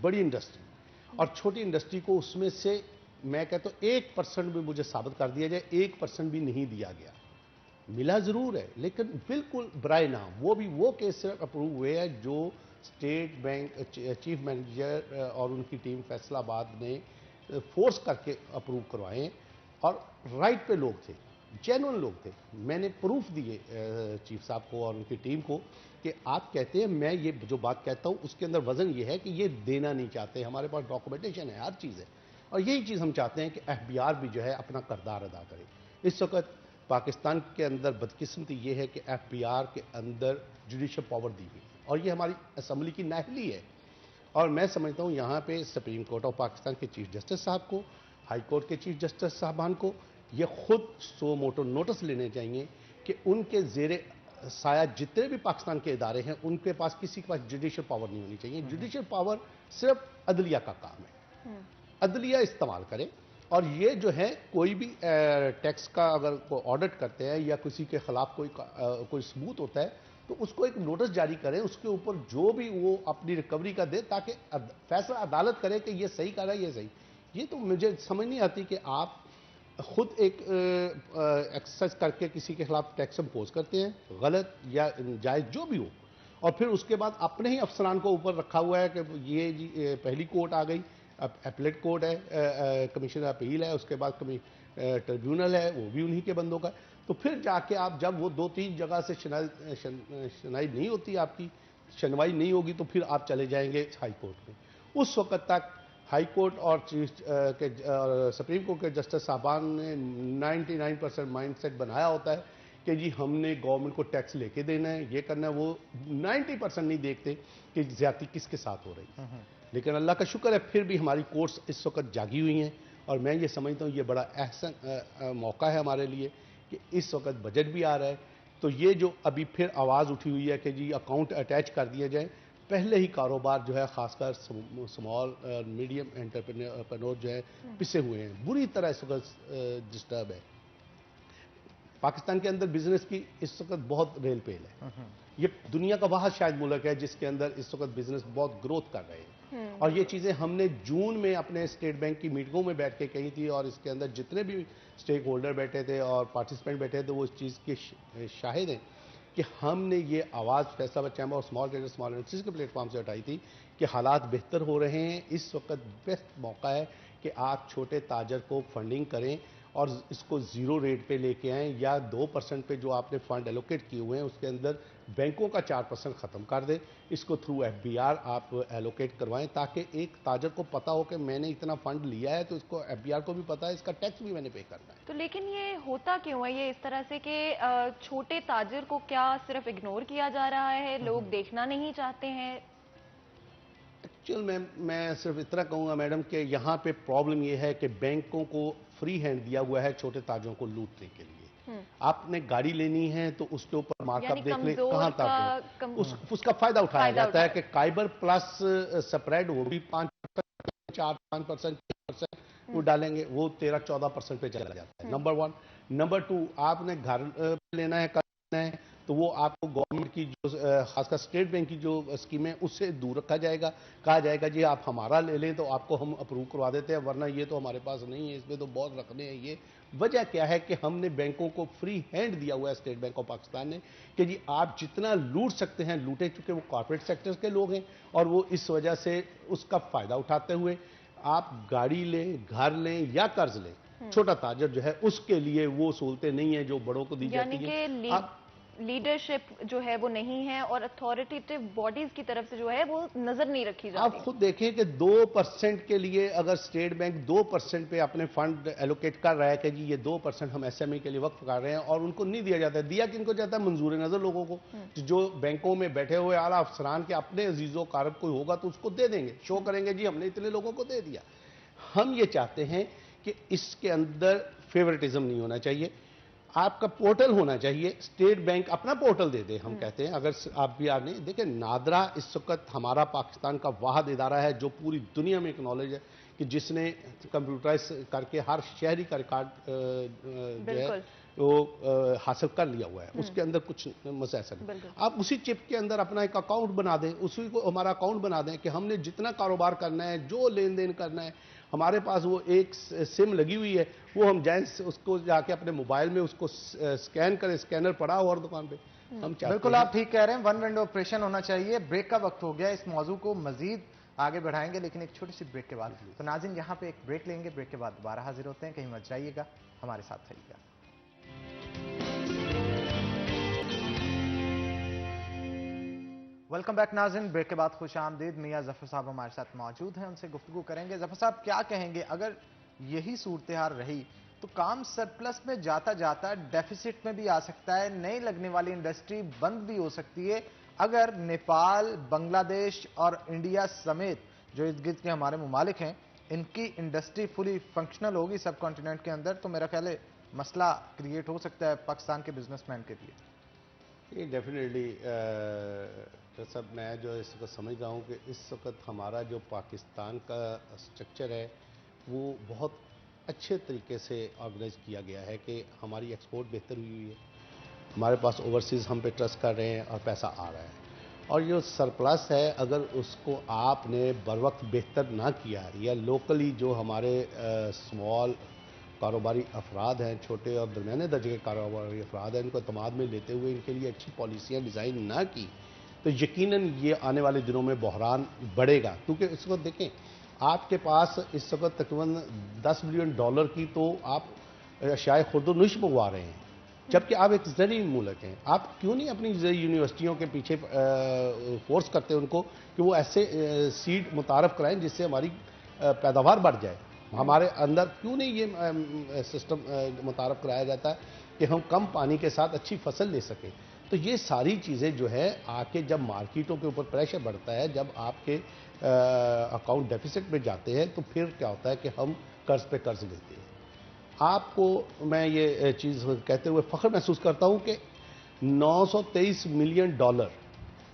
बड़ी इंडस्ट्री, और छोटी इंडस्ट्री को उसमें से मैं कहता हूँ 1% भी मुझे साबित कर दिया जाए, 1% भी नहीं दिया गया। मिला जरूर है लेकिन बिल्कुल बराए नाम, वो केस सिर्फ अप्रूव हुए हैं जो स्टेट बैंक चीफ मैनेजर और उनकी टीम फैसलाबाद ने फोर्स करके अप्रूव करवाए, और राइट पे लोग थे, जेन्युइन लोग थे। मैंने प्रूफ दिए चीफ साहब को और उनकी टीम को कि आप कहते हैं, मैं ये जो बात कहता हूँ उसके अंदर वजन ये है कि ये देना नहीं चाहते, हमारे पास डॉक्यूमेंटेशन है, हर चीज़ है, और यही चीज़ हम चाहते हैं कि एफबीआर भी जो है अपना किरदार अदा करे। इस वक्त पाकिस्तान के अंदर बदकिस्मती ये है कि एफबीआर के अंदर जुडिशल पावर दी हुई है, और ये हमारी असम्बली की नाअहली है। और मैं समझता हूँ यहाँ पे सुप्रीम कोर्ट ऑफ पाकिस्तान के चीफ जस्टिस साहब को, हाई कोर्ट के चीफ जस्टिस साहबान को ये खुद सो मोटो नोटिस लेने चाहिए कि उनके जेरे साया जितने भी पाकिस्तान के इदारे हैं उनके पास किसी के पास जुडिशल पावर नहीं होनी चाहिए। जुडिशल पावर सिर्फ अदलिया का काम है, अदलिया इस्तेमाल करें। और ये जो है कोई भी टैक्स का अगर कोई ऑडिट करते हैं या किसी के खिलाफ कोई सबूत होता है तो उसको एक नोटिस जारी करें, उसके ऊपर जो भी वो अपनी रिकवरी का दे, ताकि फैसला अदालत करे कि ये सही कर रहा है, ये सही। ये तो मुझे समझ नहीं आती कि आप खुद एक एक्सरसाइज करके किसी के खिलाफ टैक्स इम्पोज करते हैं, गलत या जायज़ जो भी हो, और फिर उसके बाद अपने ही अफसरान को ऊपर रखा हुआ है कि ये जी पहली कोर्ट आ गई, अब एपलेट कोर्ट है, कमीशन अपील है, उसके बाद ट्रिब्यूनल है, वो भी उन्हीं के बंदों का। तो फिर जाके आप जब वो 2-3 जगह से सुनवाई नहीं होती, आपकी सुनवाई नहीं होगी, तो फिर आप चले जाएंगे हाई कोर्ट में। उस वक्त तक हाई कोर्ट और सुप्रीम कोर्ट के जस्टिस साहबान ने 99% माइंडसेट बनाया होता है कि जी हमने गवर्नमेंट को टैक्स लेके देना है, ये करना है, वो 90% नहीं देखते कि ज्यादती किसके साथ हो रही है। लेकिन अल्लाह का शुक्र है फिर भी हमारी कोर्ट्स इस वक्त जागी हुई हैं, और मैं ये समझता हूँ ये बड़ा अहसन मौका है हमारे लिए कि इस वक्त बजट भी आ रहा है, तो ये जो अभी फिर आवाज़ उठी हुई है कि जी अकाउंट अटैच कर दिया जाए, पहले ही कारोबार जो है खासकर स्मॉल मीडियम एंटरप्रेन्योर जो है पिसे हुए हैं, बुरी तरह इस वक्त डिस्टर्ब है। पाकिस्तान के अंदर बिजनेस की इस वक्त बहुत रेल पेल है, ये दुनिया का वाहद शायद मुल्क है जिसके अंदर इस वक्त बिजनेस बहुत ग्रोथ कर रहे हैं। और ये चीज़ें हमने जून में अपने स्टेट बैंक की मीटिंगों में बैठ के कही थी, और इसके अंदर जितने भी स्टेक होल्डर बैठे थे और पार्टिसिपेंट बैठे थे वो इस चीज़ के शाहिद हैं कि हमने ये आवाज़ फैसलाबाद चैम्बर और स्मॉल ट्रेडर्स स्मॉल इंडस्ट्रीज के प्लेटफॉर्म से उठाई थी कि हालात बेहतर हो रहे हैं, इस वक्त बेस्ट मौका है कि आप छोटे ताजर को फंडिंग करें और इसको ज़ीरो रेट पे लेके आएँ, या 2% पे जो आपने फंड एलोकेट किए हुए हैं उसके अंदर बैंकों का 4% ख़त्म कर दें, इसको थ्रू एफबीआर आप एलोकेट करवाएं, ताकि एक ताजर को पता हो कि मैंने इतना फंड लिया है, तो इसको एफबीआर को भी पता है, इसका टैक्स भी मैंने पे करना है। तो लेकिन ये होता क्यों है ये इस तरह से कि छोटे ताजिर को क्या सिर्फ इग्नोर किया जा रहा है, लोग देखना नहीं चाहते हैं? एक्चुअल मैं सिर्फ इतना कहूँगा मैडम कि यहाँ पे प्रॉब्लम ये है कि बैंकों को फ्री हैंड दिया हुआ है छोटे ताजरों को लूटने के लिए। आपने गाड़ी लेनी है तो उसके ऊपर मार्कअप देख लें, कहाँ तक उसका फायदा उठाया जाता है कि काइबर प्लस स्प्रेड वो भी 5% वो डालेंगे, वो 13-14% पे चला जाता है। नंबर 1। नंबर 2, आपने घर लेना है, करना है, तो वो आपको गवर्नमेंट की जो खासकर स्टेट बैंक की जो स्कीम है उससे दूर रखा जाएगा, कहा जाएगा जी आप हमारा ले लें तो आपको हम अप्रूव करवा देते हैं, वरना ये तो हमारे पास नहीं है, इसमें तो बहुत रखने हैं। ये वजह क्या है कि हमने बैंकों को फ्री हैंड दिया हुआ है स्टेट बैंक ऑफ पाकिस्तान ने कि जी आप जितना लूट सकते हैं लूटे, चुके वो कॉर्पोरेट सेक्टर के लोग हैं और वो इस वजह से उसका फायदा उठाते हुए आप गाड़ी लें, घर लें या कर्ज लें, छोटा ताजर जो है उसके लिए वो सहूलतें नहीं है जो बड़ों को दी जाती है। लीडरशिप जो है वो नहीं है और अथॉरिटेटिव बॉडीज की तरफ से जो है वो नजर नहीं रखी जाती। आप खुद देखें कि 2% के लिए अगर स्टेट बैंक 2% पे अपने फंड एलोकेट कर रहा है कि जी ये 2% हम एसएमई के लिए वक्फ कर रहे हैं और उनको नहीं दिया जाता है, दिया किनको जाता है? मंजूर नजर लोगों को, जो बैंकों में बैठे हुए आला अफसरान के अपने अजीजों कारब कोई होगा तो उसको दे देंगे, शो करेंगे जी हमने इतने लोगों को दे दिया। हम ये चाहते हैं कि इसके अंदर फेवरेटिज्म नहीं होना चाहिए। आपका पोर्टल होना चाहिए। स्टेट बैंक अपना पोर्टल दे दे, हम कहते हैं। अगर आप भी नहीं देखिए, नादरा इस वक्त हमारा पाकिस्तान का वाहिद इदारा है जो पूरी दुनिया में एक नॉलेज है कि जिसने कंप्यूटराइज करके हर शहरी का रिकॉर्ड जो है वो हासिल कर लिया हुआ है। उसके अंदर कुछ मसला नहीं। आप उसी चिप के अंदर अपना एक अकाउंट बना दें, उसी को हमारा अकाउंट बना दें कि हमने जितना कारोबार करना है, जो लेन देन करना है, हमारे पास वो एक सिम लगी हुई है, वो हम जाएं उसको जाके अपने मोबाइल में उसको स्कैन करें, स्कैनर पड़ा हो और दुकान पे हम चाहते हैं। बिल्कुल आप ठीक कह रहे हैं, वन विंडो ऑपरेशन होना चाहिए। ब्रेक का वक्त हो गया, इस मौजू को मजीद आगे बढ़ाएंगे लेकिन एक छोटी सी ब्रेक के बाद। तो नाज़रीन यहाँ पे एक ब्रेक लेंगे, ब्रेक के बाद दोबारा हाजिर होते हैं। कहीं मत जाइएगा, हमारे साथ रहिएगा। वेलकम बैक नाज़रीन, ब्रेक के बाद खुश आमदीद। मियां जफर साहब हमारे साथ मौजूद हैं, उनसे गुफ्तगू करेंगे। जफर साहब क्या कहेंगे, अगर यही सूरत हाल रही तो काम सरप्लस में जाता जाता डेफिसिट में भी आ सकता है, नई लगने वाली इंडस्ट्री बंद भी हो सकती है। अगर नेपाल, बांग्लादेश और इंडिया समेत जो इर्द गिर्द के हमारे मुमालिक हैं, इनकी इंडस्ट्री फुली फंक्शनल होगी सब कॉन्टिनेंट के अंदर, तो मेरा ख्याल है मसला क्रिएट हो सकता है पाकिस्तान के बिजनेसमैन के लिए। ये डेफिनेटली तो सब मैं जो इसको समझ रहा हूँ कि इस वक्त हमारा जो पाकिस्तान का स्ट्रक्चर है वो बहुत अच्छे तरीके से ऑर्गेनाइज किया गया है कि हमारी एक्सपोर्ट बेहतर हुई है, हमारे पास ओवरसीज़ हम पे ट्रस्ट कर रहे हैं और पैसा आ रहा है। और जो सरप्लस है अगर उसको आपने बर वक्त बेहतर ना किया या लोकली जो हमारे स्मॉल कारोबारी अफराद हैं, छोटे और दरमियाने दर्जे के कारोबारी अफराद हैं, इनको एतमाद में लेते हुए इनके लिए अच्छी पॉलिसियाँ डिज़ाइन ना की तो यकीनन ये आने वाले दिनों में बहरान बढ़ेगा। क्योंकि इस वक्त देखें, आपके पास इस वक्त तकरीबन $10 बिलियन की तो आप शाय खुर्दोनुश मंगवा रहे हैं, जबकि आप एक ज़री मुल्क हैं। आप क्यों नहीं अपनी यूनिवर्सिटियों के पीछे फोर्स करते उनको कि वो ऐसे सीड मुतारफ़ कराएं जिससे हमारी पैदावार बढ़ जाए। हमारे अंदर क्यों नहीं ये सिस्टम मुतारफ़ कराया जाता है कि हम कम पानी के साथ अच्छी फसल ले सकें। तो ये सारी चीज़ें जो है आके जब मार्केटों के ऊपर प्रेशर बढ़ता है, जब आपके अकाउंट डेफिसिट में जाते हैं, तो फिर क्या होता है कि हम कर्ज पे कर्ज लेते हैं। आपको मैं ये चीज़ कहते हुए फ़ख्र महसूस करता हूँ कि $923 मिलियन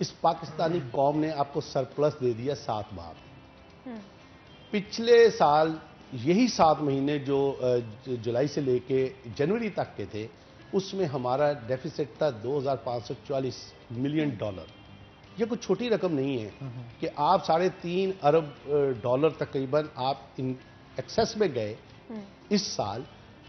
इस पाकिस्तानी कौम ने आपको सरप्लस दे दिया 7 माह में। पिछले साल यही 7 महीने जो जुलाई से लेके जनवरी तक के थे, उसमें हमारा डेफिसिट था $2,544 मिलियन। ये कोई छोटी रकम नहीं है कि आप $3.5 अरब तकरीबन आप इन एक्सेस में गए इस साल।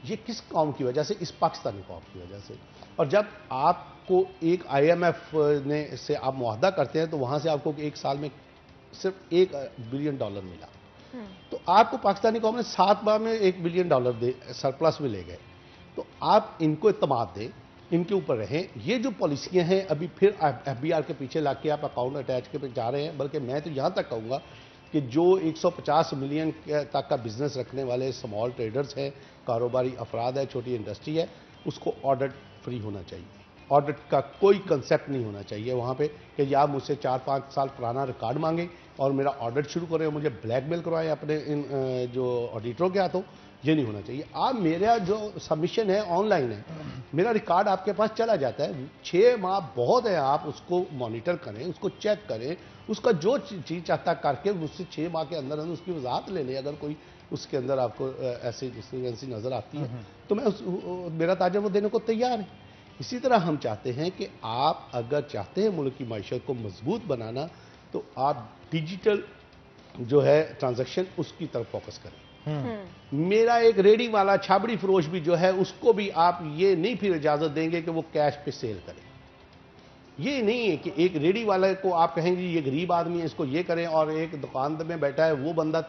ये किस कौम की वजह से? इस पाकिस्तानी कौम की वजह से। और जब आपको एक IMF ने से आप मुआहदा करते हैं तो वहां से आपको एक साल में सिर्फ $1 बिलियन मिला। तो आपको पाकिस्तानी कौम ने 7 माह में $1 बिलियन दे सरप्लस में ले गए। तो आप इनको इत्मीनान दें, इनके ऊपर रहें। ये जो पॉलिसियां हैं अभी फिर FBR के पीछे ला के आप अकाउंट अटैच के पे जा रहे हैं। बल्कि मैं तो यहाँ तक कहूँगा कि जो 150 मिलियन तक का बिजनेस रखने वाले स्मॉल ट्रेडर्स हैं, कारोबारी अफराद है, छोटी इंडस्ट्री है, उसको ऑडिट फ्री होना चाहिए। ऑडिट का कोई कंसेप्ट नहीं होना चाहिए वहाँ पे कि आप मुझसे 4-5 साल पुराना रिकॉर्ड मांगें और मेरा ऑडिट शुरू करें, मुझे ब्लैकमेल करवाएं अपने इन जो ऑडिटरों के हाथों। ये नहीं होना चाहिए। आप मेरा जो सबमिशन है ऑनलाइन है, मेरा रिकॉर्ड आपके पास चला जाता है। 6 माह बहुत है, आप उसको मॉनिटर करें, उसको चेक करें, उसका जो चीज़ चाहता करके मुझसे 6 माह के अंदर उसकी वजाहत ले लें। अगर कोई उसके अंदर आपको ऐसी डिस्क्रिपेंसी नज़र आती है तो मैं मेरा ताजा वो देने को तैयार है। इसी तरह हम चाहते हैं कि आप अगर चाहते हैं मुल्क की मईशत को मजबूत बनाना तो आप डिजिटल जो है ट्रांजैक्शन उसकी तरफ फोकस करें। मेरा एक रेडी वाला छाबड़ी फरोश भी जो है उसको भी आप ये नहीं फिर इजाजत देंगे कि वो कैश पे सेल करे। ये नहीं है कि एक रेडी वाले को आप कहेंगे ये गरीब आदमी है इसको ये करें, और एक दुकान में बैठा है वो बंदा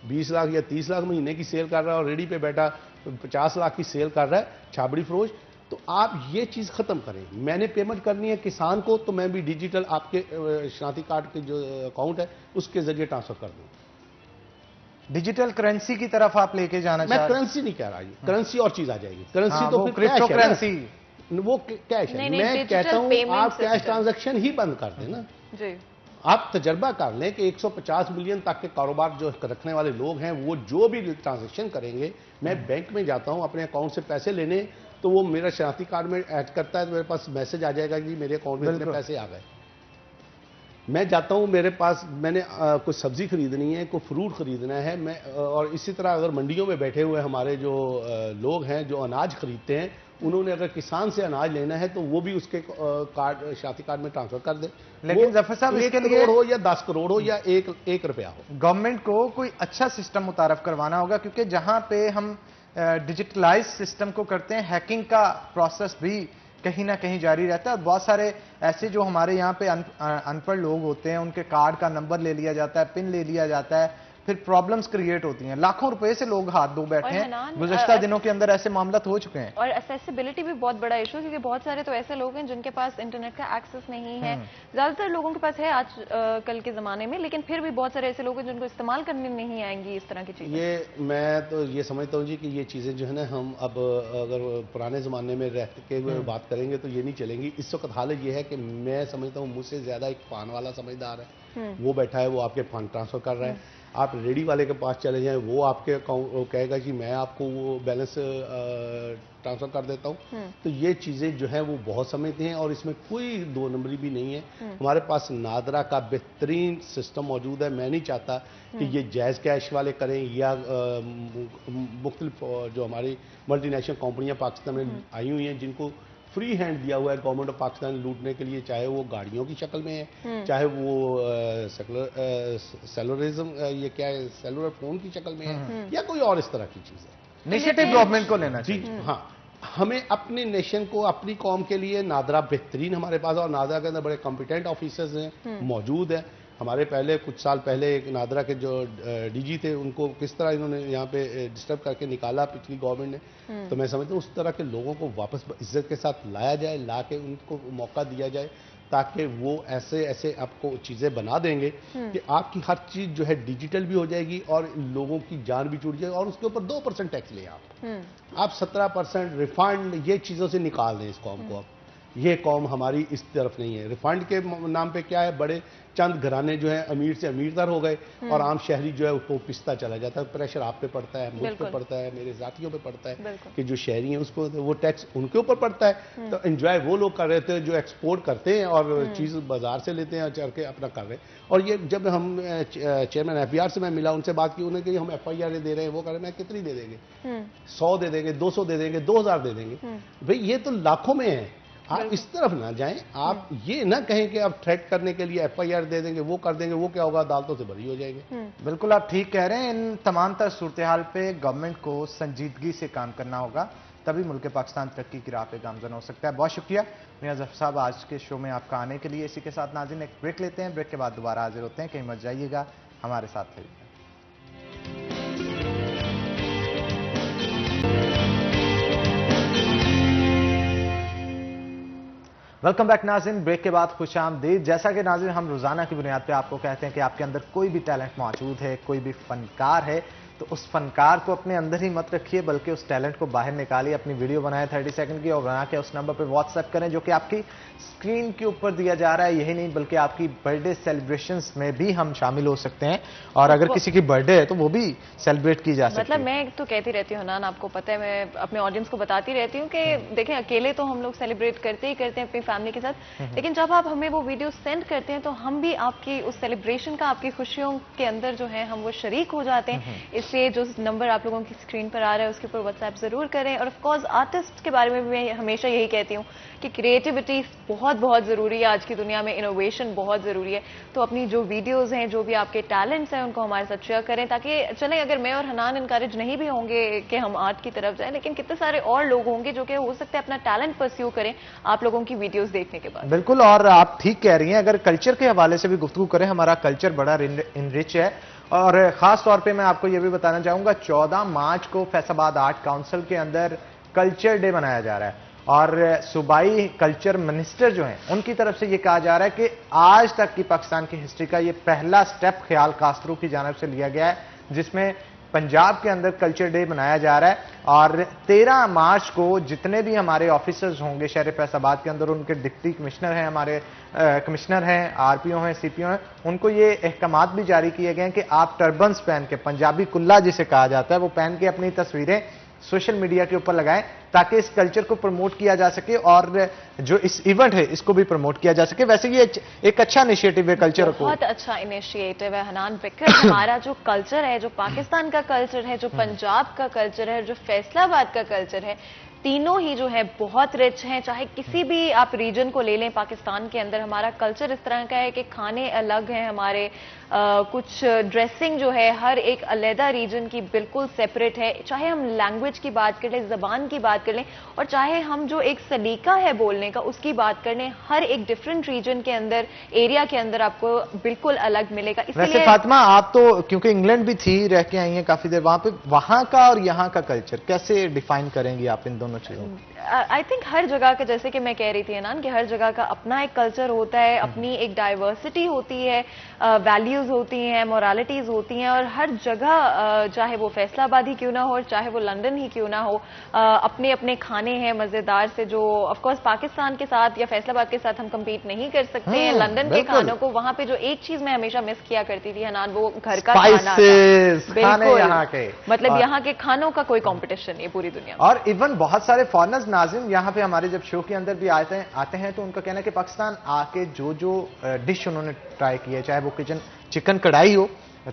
20 लाख या 30 लाख महीने की सेल कर रहा है और रेडी पे बैठा 50 लाख की सेल कर रहा है छाबड़ी फरोश। तो आप ये चीज़ ख़त्म करें। मैंने पेमेंट करनी है किसान को तो मैं भी डिजिटल आपके शनाख्ती कार्ड के जो अकाउंट है उसके जरिए ट्रांसफर कर दूँ। डिजिटल करेंसी की तरफ आप लेके जाना मैं करेंसी नहीं कह रहा, करेंसी और चीज आ जाएगी। करेंसी तो फिर क्रिप्टो करेंसी, वो कैश है। मैं कहता हूं आप कैश ट्रांजैक्शन ही बंद कर दें ना जी। आप तजर्बा कर लें कि 150 मिलियन तक के कारोबार जो रखने वाले लोग हैं वो जो भी ट्रांजैक्शन करेंगे, मैं बैंक में जाता हूं अपने अकाउंट से पैसे लेने, तो वो मेरा शनाख्ती कार्ड में ऐड करता है तो मेरे पास मैसेज आ जाएगा कि मेरे अकाउंट में इतने पैसे आ गए। मैं जाता हूँ, मेरे पास मैंने कोई सब्जी खरीदनी है, कोई फ्रूट खरीदना है, मैं और इसी तरह अगर मंडियों में बैठे हुए हमारे जो लोग हैं जो अनाज खरीदते हैं, उन्होंने अगर किसान से अनाज लेना है तो वो भी उसके कार्ड शनाख्ती कार्ड में ट्रांसफर कर दे। लेकिन जफर साहब, इसके लिए 1 करोड़ हो या 10 करोड़ हो या 1 रुपया हो, गवर्नमेंट को कोई अच्छा सिस्टम मुतारफ करवाना होगा, क्योंकि जहां पे हम डिजिटलाइज सिस्टम को करते हैं, हैकिंग का प्रोसेस भी कहीं ना कहीं जारी रहता है। और बहुत सारे ऐसे जो हमारे यहाँ पे अनपढ़ लोग होते हैं, उनके कार्ड का नंबर ले लिया जाता है, पिन ले लिया जाता है, फिर प्रॉब्लम्स क्रिएट होती हैं। लाखों रुपए से लोग हाथ धो बैठे हैं, गुज़श्ता दिनों के अंदर ऐसे मामला हो चुके हैं। और एक्सेसिबिलिटी भी बहुत बड़ा इशू है, क्योंकि बहुत सारे तो ऐसे लोग हैं जिनके पास इंटरनेट का एक्सेस नहीं है। ज्यादातर लोगों के पास है आज कल के जमाने में, लेकिन फिर भी बहुत सारे ऐसे लोग हैं जिनको इस्तेमाल करने नहीं आएंगी इस तरह की चीजें। ये मैं तो ये समझता हूँ जी कि ये चीजें जो है ना, हम अब अगर पुराने जमाने में रह के हुए बात करेंगे तो ये नहीं चलेंगी। इस वक्त हालत ये है कि मैं समझता हूँ मुझसे ज्यादा एक पान वाला समझदार है, वो बैठा है, वो आपके फंड ट्रांसफर कर रहा है। आप रेडी वाले के पास चले जाएं, वो आपके अकाउंट कहेगा कि मैं आपको वो बैलेंस ट्रांसफर कर देता हूं। तो ये चीजें जो है वो बहुत समझते हैं और इसमें कोई दो नंबरी भी नहीं है। हमारे पास नादरा का बेहतरीन सिस्टम मौजूद है। मैं नहीं चाहता कि ये जायज़ कैश वाले करें या मुख्तलिफ जो हमारी मल्टीनेशनल कंपनियां पाकिस्तान में आई हुई हैं जिनको फ्री हैंड दिया हुआ है गवर्नमेंट ऑफ पाकिस्तान लूटने के लिए, चाहे वो गाड़ियों की शक्ल में है, चाहे वो सेलुलरिज्म ये क्या है सेलुलर फोन की शक्ल में है, या कोई और इस तरह की चीज है। इनिशिएटिव गवर्नमेंट को लेना चाहिए। जी हाँ, हमें अपने नेशन को, अपनी कौम के लिए नादरा बेहतरीन हमारे पास, और नादरा के अंदर बड़े कॉम्पिटेंट ऑफिसर्स हैं मौजूद है। हमारे पहले कुछ साल पहले एक नादरा के जो डीजी थे उनको किस तरह इन्होंने यहाँ पे डिस्टर्ब करके निकाला पिछली गवर्नमेंट ने। तो मैं समझता हूँ उस तरह के लोगों को वापस इज्जत के साथ लाया जाए, ला के उनको मौका दिया जाए, ताकि वो ऐसे ऐसे आपको चीज़ें बना देंगे कि आपकी हर चीज़ जो है डिजिटल भी हो जाएगी और लोगों की जान भी छूट जाएगी। और उसके ऊपर 2% टैक्स लें आप 17% रिफंड, ये चीज़ों से निकाल दें इस कौम को। अब ये कौम हमारी इस तरफ नहीं है। रिफंड के नाम पे क्या है, बड़े चंद घराने जो है अमीर से अमीरतर हो गए और आम शहरी जो है उसको पिसता चला जाता है। प्रेशर आप पे पड़ता है, मुझ पे पड़ता है, मेरे साथियों पे पड़ता है कि जो शहरी हैं उसको वो टैक्स उनके ऊपर पड़ता है। तो एंजॉय वो लोग कर रहे थे जो एक्सपोर्ट करते हैं और चीज़ बाजार से लेते हैं चढ़ के अपना कर रहे हैं। और ये जब हम चेयरमैन FBR से मैं मिला, उनसे बात की, उन्होंने कहा हम FIR दे रहे हैं, वो कर रहे हैं। मैं कितनी दे देंगे? 100 दे देंगे, 200 दे देंगे, 2000 दे देंगे। भाई ये तो लाखों में है। आप इस तरफ ना जाएं। आप ये ना कहें कि आप थ्रेट करने के लिए FIR दे देंगे, वो कर देंगे, वो क्या होगा, अदालतों से बरी हो जाएंगे। बिल्कुल आप ठीक कह रहे हैं। इन तमाम तर सूरत हाल पे गवर्नमेंट को संजीदगी से काम करना होगा, तभी मुल्क पाकिस्तान तरक्की की राह पे गामजन हो सकता है। बहुत शुक्रिया मियां जफर साहब आज के शो में आपका आने के लिए। इसी के साथ नाज़रीन एक ब्रेक लेते हैं, ब्रेक के बाद दोबारा हाजिर होते हैं। कहीं मत जाइएगा, हमारे साथ रहिएगा। वेलकम बैक नाज़रीन, ब्रेक के बाद खुश आमदीद। जैसा कि नाज़रीन हम रोज़ाना की बुनियाद पे आपको कहते हैं कि आपके अंदर कोई भी टैलेंट मौजूद है, कोई भी फनकार है, तो उस फनकार को अपने अंदर ही मत रखिए, बल्कि उस टैलेंट को बाहर निकालिए। अपनी वीडियो बनाए 30 सेकंड की और बना के उस नंबर पर व्हाट्सएप करें जो कि आपकी स्क्रीन के ऊपर दिया जा रहा है। यही नहीं बल्कि आपकी बर्थडे सेलिब्रेशंस में भी हम शामिल हो सकते हैं, और अगर किसी की बर्थडे है तो वो भी सेलिब्रेट की जा सकती है। मतलब मैं तो कहती रहती हूँ नान, आपको पता है, मैं अपने ऑडियंस को बताती रहती हूँ कि देखें अकेले तो हम लोग सेलिब्रेट करते ही करते हैं अपनी फैमिली के साथ, लेकिन जब आप हमें वो वीडियो सेंड करते हैं तो हम भी आपकी उस सेलिब्रेशन का, आपकी खुशियों के अंदर जो है हम वो शरीक हो जाते हैं। इसलिए जो नंबर आप लोगों की स्क्रीन पर आ रहा है उसके ऊपर व्हाट्सएप जरूर करें। और ऑफकोर्स आर्टिस्ट के बारे में भी मैं हमेशा यही कहती हूँ कि क्रिएटिविटी बहुत बहुत जरूरी है आज की दुनिया में, इनोवेशन बहुत जरूरी है। तो अपनी जो वीडियोस हैं, जो भी आपके टैलेंट्स हैं, उनको हमारे साथ शेयर करें, ताकि चलें अगर मैं और हनान इनकरेज नहीं भी होंगे कि हम आर्ट की तरफ जाएं, लेकिन कितने सारे और लोग होंगे जो कि हो सकता है अपना टैलेंट परस्यू करें आप लोगों की वीडियोस देखने के बाद। बिल्कुल, और आप ठीक कह रही हैं। अगर कल्चर के हवाले से भी गुफ्तगू करें, हमारा कल्चर बड़ा इनरिच है। और खास तौर पे मैं आपको यह भी बताना चाहूंगा, 14 मार्च को फैसलाबाद आर्ट काउंसिल के अंदर कल्चर डे मनाया जा रहा है, और सूबाई कल्चर मिनिस्टर जो हैं उनकी तरफ से ये कहा जा रहा है कि आज तक की पाकिस्तान की हिस्ट्री का ये पहला स्टेप ख्याल कास्त्रो की जानिब से लिया गया है, जिसमें पंजाब के अंदर कल्चर डे मनाया जा रहा है। और 13 मार्च को जितने भी हमारे ऑफिसर्स होंगे शहर फैसलाबाद के अंदर, उनके डिप्टी कमिश्नर हैं, हमारे कमिश्नर हैं, RPO हैं, CPO हैं, उनको ये अहकामात भी जारी किए गए हैं कि आप टर्बन्स पहन के, पंजाबी कुल्ला जिसे कहा जाता है, वो पहन के अपनी तस्वीरें सोशल मीडिया के ऊपर लगाएं ताकि इस कल्चर को प्रमोट किया जा सके और जो इस इवेंट है इसको भी प्रमोट किया जा सके। वैसे ये एक अच्छा इनिशिएटिव है कल्चर को, बहुत अच्छा इनिशिएटिव है हनान विक्रम। हमारा जो कल्चर है, जो पाकिस्तान का कल्चर है, जो पंजाब का कल्चर है, जो फैसलाबाद का कल्चर है, तीनों ही जो है बहुत रिच हैं। चाहे किसी भी आप रीजन को ले लें पाकिस्तान के अंदर, हमारा कल्चर इस तरह का है कि खाने अलग हैं हमारे, कुछ ड्रेसिंग जो है हर एक अलहदा रीजन की बिल्कुल सेपरेट है। चाहे हम लैंग्वेज की बात कर लें, जबान की बात कर लें, और चाहे हम जो एक सलीका है बोलने का उसकी बात कर लें, हर एक डिफरेंट रीजन के अंदर, एरिया के अंदर आपको बिल्कुल अलग मिलेगा। वैसे फातिमा, आप तो क्योंकि इंग्लैंड भी थी, रह के आई हैं काफी देर, वहां पे वहां का और यहाँ का कल्चर कैसे डिफाइन करेंगी आप इन दोनों चीजों? आई थिंक हर जगह का, जैसे कि मैं कह रही थी ना कि हर जगह का अपना एक कल्चर होता है, अपनी एक डाइवर्सिटी होती है, वैल्यूज होती हैं, मोरालिटीज होती हैं, और हर जगह चाहे वो फैसलाबाद ही क्यों ना हो, चाहे वो लंदन ही क्यों ना हो, अपने अपने खाने हैं मजेदार से, जो ऑफ कोर्स पाकिस्तान के साथ या फैसलाबाद के साथ हम compete नहीं कर सकते हैं। लंदन के खानों को, वहां पे जो एक चीज मैं हमेशा मिस किया करती थी हनान, वो घर का खाना था। बिल्कुल, यहाँ के मतलब यहाँ के खानों का कोई कॉम्पिटिशन नहीं है पूरी दुनिया में। और इवन बहुत सारे फॉरनर्स नाज़िम यहाँ पे हमारे जब शो के अंदर भी आते हैं तो उनका कहना है कि पाकिस्तान आके जो जो डिश उन्होंने ट्राई की है, चाहे वो चिकन कढ़ाई हो,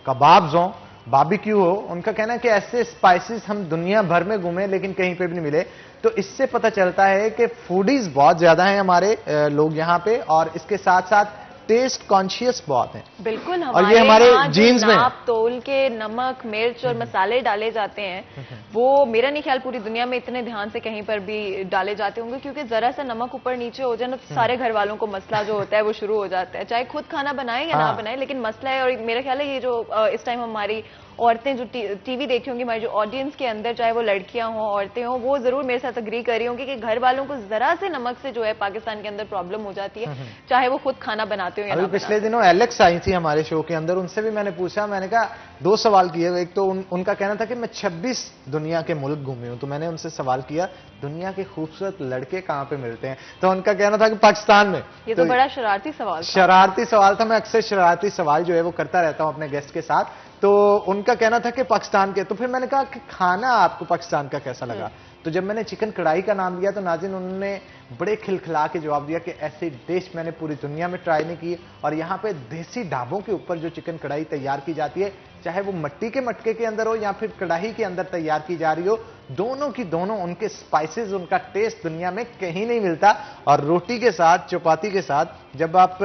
कबाब्स हो, बारबेक्यू हो, उनका कहना है कि ऐसे स्पाइसेस हम दुनिया भर में घूमे लेकिन कहीं पे भी नहीं मिले। तो इससे पता चलता है कि फूडीज बहुत ज्यादा हैं हमारे लोग यहाँ पे, और इसके साथ साथ टेस्ट कॉन्शियस बहुत हैं। बिल्कुल, और ये हमारे जीन्स में आप तोल के नमक, मिर्च और मसाले डाले जाते हैं, वो मेरा नहीं ख्याल पूरी दुनिया में इतने ध्यान से कहीं पर भी डाले जाते होंगे, क्योंकि जरा सा नमक ऊपर नीचे हो जाए ना तो सारे घर वालों को मसला जो होता है वो शुरू हो जाता है, चाहे खुद खाना बनाए या ना बनाए, लेकिन मसला है। और मेरा ख्याल है ये जो इस टाइम हमारी औरतें जो टीवी देखी होंगी, हमारी जो ऑडियंस के अंदर, चाहे वो लड़कियां हों, औरतें हों, वो जरूर मेरे साथ अग्री कर रही होंगी कि घर वालों को जरा से नमक से जो है पाकिस्तान के अंदर प्रॉब्लम हो जाती है, चाहे वो खुद खाना बनाते हो या ना। पिछले दिनों एलेक्स आई थी हमारे शो के अंदर, उनसे भी मैंने पूछा, मैंने कहा 2 सवाल किए। एक तो उनका कहना था कि मैं 26 दुनिया के मुल्क घूमी हूं, तो मैंने उनसे सवाल किया दुनिया के खूबसूरत लड़के कहां पे मिलते हैं, तो उनका कहना था कि पाकिस्तान में। ये तो बड़ा शरारती सवाल था। शरारती सवाल था, मैं अक्सर शरारती सवाल जो है वो करता रहता हूं अपने गेस्ट के साथ। तो उनका कहना था कि पाकिस्तान के। तो फिर मैंने कहा कि खाना आपको पाकिस्तान का कैसा लगा? तो जब मैंने चिकन कढ़ाई का नाम लिया तो नाज़रीन उन्होंने बड़े खिलखिला के जवाब दिया कि ऐसी डिश मैंने पूरी दुनिया में ट्राई नहीं की, और यहाँ पे देसी ढाबों के ऊपर जो चिकन कढ़ाई तैयार की जाती है, चाहे वो मिट्टी के मटके के अंदर हो या फिर कढ़ाई के अंदर तैयार की जा रही हो, दोनों की दोनों उनके स्पाइसेस, उनका टेस्ट दुनिया में कहीं नहीं मिलता। और रोटी के साथ, चपाती के साथ जब आप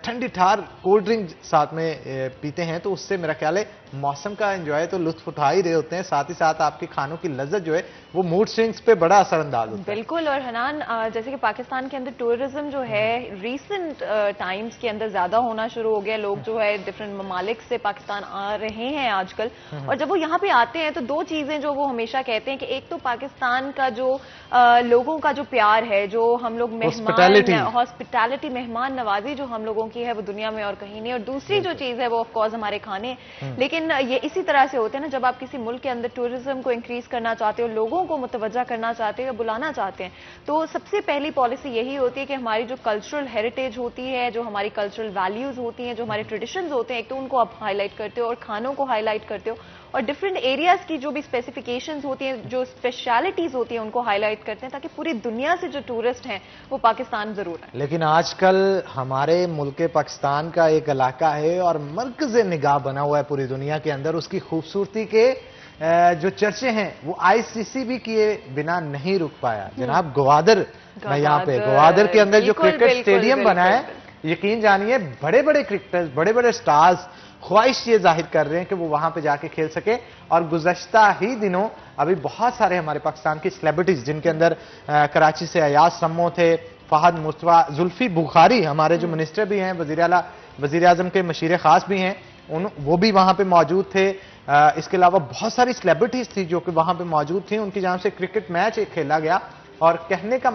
ठंडी ठार कोल्ड ड्रिंक साथ में पीते हैं तो उससे मेरा ख्याल है मौसम का एंजॉय तो लुत्फ उठा ही रहे होते हैं, साथ ही साथ आपके खानों की लज्जत जो है वो मूड स्विंग्स पे बड़ा असरअंदाज होता है। बिल्कुल। और हनान, जैसे कि पाकिस्तान के अंदर टूरिज्म जो है रीसेंट टाइम्स के अंदर ज्यादा होना शुरू हो गया, लोग जो है डिफरेंट ममालिक से पाकिस्तान आ रहे हैं आजकल, और जब वो यहाँ पे आते हैं तो 2 चीजें जो वो हमेशा कहते हैं कि एक तो पाकिस्तान का जो लोगों का जो प्यार है, जो हम लोग हॉस्पिटैलिटी, मेहमान नवाजी जो हम लोगों की है वो दुनिया में और कहीं नहीं, और दूसरी जो चीज है वो ऑफकोर्स हमारे खाने। लेकिन ये इसी तरह से होते हैं ना, जब आप किसी मुल्क के अंदर टूरिज्म को इंक्रीज करना चाहते हो, लोगों को मुतवज्जा करना चाहते हो या बुलाना चाहते हैं, तो सबसे पहली पॉलिसी यही होती है कि हमारी जो कल्चरल हेरिटेज होती है, जो हमारी कल्चरल वैल्यूज होती हैं, जो हमारे ट्रेडिशंस होते हैं, एक तो उनको आप हाईलाइट करते हो और खानों को हाईलाइट करते हो, और डिफरेंट एरियाज की जो भी स्पेसिफिकेशंस होती हैं, जो स्पेशलिटीज होती हैं, उनको हाईलाइट करते हैं ताकि पूरी दुनिया से जो टूरिस्ट हैं वो पाकिस्तान जरूर है। लेकिन आजकल हमारे मुल्क पाकिस्तान का एक इलाका है और मरकज़ निगाह बना हुआ है पूरी दुनिया के अंदर, उसकी खूबसूरती के जो चर्चे हैं वो ICC किए बिना नहीं रुक पाया। जनाब ग्वादर में यहाँ पे ग्वादर के अंदर जो क्रिकेट स्टेडियम बना है, यकीन जानिए बड़े बड़े क्रिकेटर्स, बड़े बड़े स्टार्स ख्वाहिश ये जाहिर कर रहे हैं कि वो वहां पे जाके खेल सके। और गुज़श्ता ही दिनों अभी बहुत सारे हमारे पाकिस्तान की सेलिब्रिटीज, जिनके अंदर कराची से अयाज सम्मो थे, फहद मुस्तफा, जुल्फी बुखारी हमारे जो मिनिस्टर भी हैं, वजीर आजम के मशीर खास भी हैं, वो भी वहां पे मौजूद थे। इसके अलावा बहुत सारी सेलिब्रिटीज थी जो कि वहां पे मौजूद थी, उनकी जानब से क्रिकेट मैच एक खेला गया, और खेलने का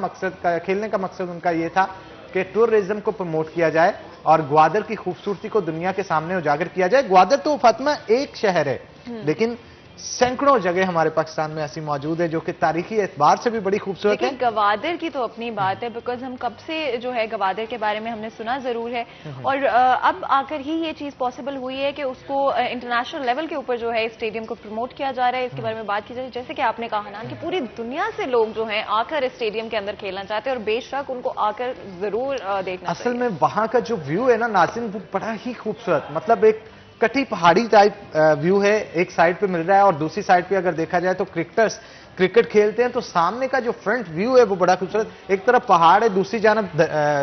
मकसद उनका ये था कि टूरिज्म को प्रमोट किया जाए और ग्वादर की खूबसूरती को दुनिया के सामने उजागर किया जाए। ग्वादर तो फातिमा एक शहर है, लेकिन सैकड़ों जगह हमारे पाकिस्तान में ऐसी मौजूद है जो कि तारीखी एतबार से भी बड़ी खूबसूरत है। गवादर की तो अपनी बात है, बिकॉज हम कब से जो है गवादर के बारे में हमने सुना जरूर है, और अब आकर ही ये चीज पॉसिबल हुई है कि उसको इंटरनेशनल लेवल के ऊपर जो है स्टेडियम को प्रमोट किया जा रहा है। इसके बारे में बात की जाए, जैसे कि आपने कहा ना कि पूरी दुनिया से लोग जो है आकर स्टेडियम के अंदर खेलना चाहते हैं, और बेशक उनको आकर जरूर देखना असल में वहां का जो व्यू है ना नाज़रीन, वो बड़ा ही खूबसूरत, मतलब एक कटी पहाड़ी टाइप व्यू है, एक साइड पे मिल रहा है, और दूसरी साइड पे अगर देखा जाए तो क्रिकेटर्स क्रिकेट खेलते हैं, तो सामने का जो फ्रंट व्यू है वो बड़ा खूबसूरत। एक तरफ पहाड़ है, दूसरी जानब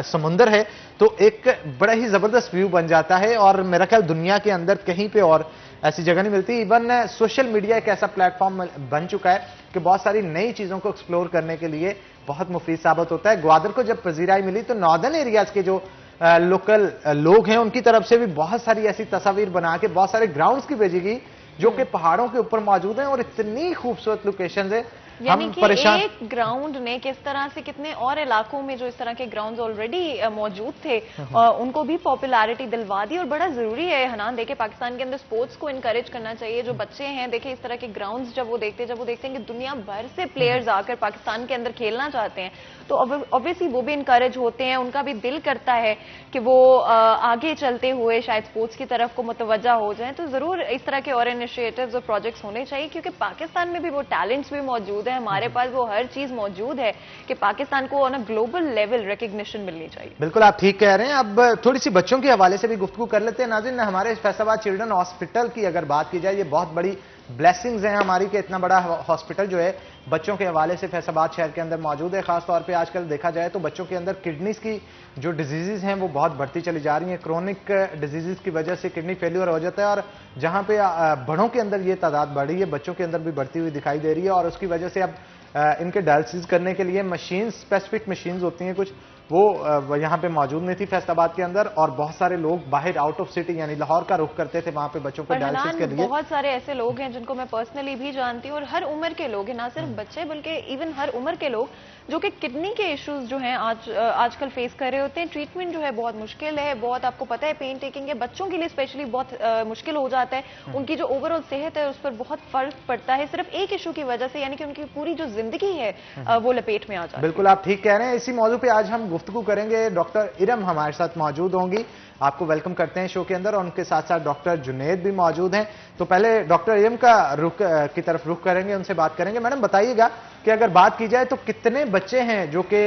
समुंदर है, तो एक बड़ा ही जबरदस्त व्यू बन जाता है। और मेरा ख्याल दुनिया के अंदर कहीं पे और ऐसी जगह नहीं मिलती। इवन सोशल मीडिया एक ऐसा प्लेटफॉर्म बन चुका है कि बहुत सारी नई चीजों को एक्सप्लोर करने के लिए बहुत मुफीद साबित होता है। ग्वादर को जब पजीराई मिली तो नॉर्दर्न एरियाज के जो लोकल लोग हैं उनकी तरफ से भी बहुत सारी ऐसी तस्वीर बना के बहुत सारे ग्राउंड्स की भेजी गई जो कि पहाड़ों के ऊपर मौजूद हैं, और इतनी खूबसूरत लोकेशंस है। यानी कि एक ग्राउंड ने किस तरह से कितने और इलाकों में जो इस तरह के ग्राउंड्स ऑलरेडी मौजूद थे उनको भी पॉपुलैरिटी दिलवा दी। और बड़ा जरूरी है हनान, देखे पाकिस्तान के अंदर स्पोर्ट्स को इनकरेज करना चाहिए। जो बच्चे हैं देखे इस तरह के ग्राउंड्स जब वो देखते हैं कि दुनिया भर से प्लेयर्स आकर पाकिस्तान के अंदर खेलना चाहते हैं, तो ऑब्वियसली वो भी इनकरेज होते हैं, उनका भी दिल करता है कि वो आगे चलते हुए शायद स्पोर्ट्स की तरफ को मुतवज्जा हो जाए। तो जरूर इस तरह के और इनिशिएटिव्स और प्रोजेक्ट्स होने चाहिए, क्योंकि पाकिस्तान में भी वो टैलेंट्स भी मौजूद है, हमारे पास वो हर चीज मौजूद है कि पाकिस्तान को on a global level recognition मिलनी चाहिए। बिल्कुल आप ठीक कह रहे हैं। अब थोड़ी सी बच्चों के हवाले से भी गुफ्तगू कर लेते हैं। नाज़रीन, हमारे फैसलाबाद चिल्ड्रन हॉस्पिटल की अगर बात की जाए, ये बहुत बड़ी ब्लेसिंग्स हैं हमारी कि इतना बड़ा हॉस्पिटल जो है बच्चों के हवाले से फैसलाबाद शहर के अंदर मौजूद है। खासतौर पे आजकल देखा जाए तो बच्चों के अंदर किडनीज की जो डिजीजेज हैं वो बहुत बढ़ती चली जा रही हैं। क्रोनिक डिजीजेज की वजह से किडनी फेल्यूर हो जाता है, और जहां पे बड़ों के अंदर ये तादाद बढ़ रही है, बच्चों के अंदर भी बढ़ती हुई दिखाई दे रही है। और उसकी वजह से अब इनके डायलिसिस करने के लिए मशीन, स्पेसिफिक मशीन्स होती हैं कुछ, वो यहाँ पे मौजूद नहीं थी फैसलाबाद के अंदर, और बहुत सारे लोग बाहर आउट ऑफ सिटी यानी लाहौर का रुख करते थे वहां पे बच्चों को डायलिसिस के लिए। बहुत सारे ऐसे लोग हैं जिनको मैं पर्सनली भी जानती हूँ, और हर उम्र के लोग हैं, ना सिर्फ बच्चे बल्कि इवन हर उम्र के लोग जो कि किडनी के इश्यूज जो हैं आजकल फेस कर रहे होते हैं। ट्रीटमेंट जो है बहुत मुश्किल है, बहुत आपको पता है पेन टेकिंग है, बच्चों के लिए स्पेशली बहुत मुश्किल हो जाता है। उनकी जो ओवरऑल सेहत है उस पर बहुत फर्क पड़ता है सिर्फ एक इशू की वजह से, यानी कि उनकी पूरी जो जिंदगी है वो लपेट में आ जाती है। बिल्कुल आप ठीक कह रहे हैं। इसी मौजू पे आज हम गुफ्तगू करेंगे। डॉक्टर इरम हमारे साथ मौजूद होंगी, आपको वेलकम करते हैं शो के अंदर, और उनके साथ साथ डॉक्टर जुनैद भी मौजूद हैं। तो पहले डॉक्टर इरम का रुख की तरफ रुख करेंगे, उनसे बात करेंगे। मैडम बताइएगा कि अगर बात की जाए तो कितने बच्चे हैं जो कि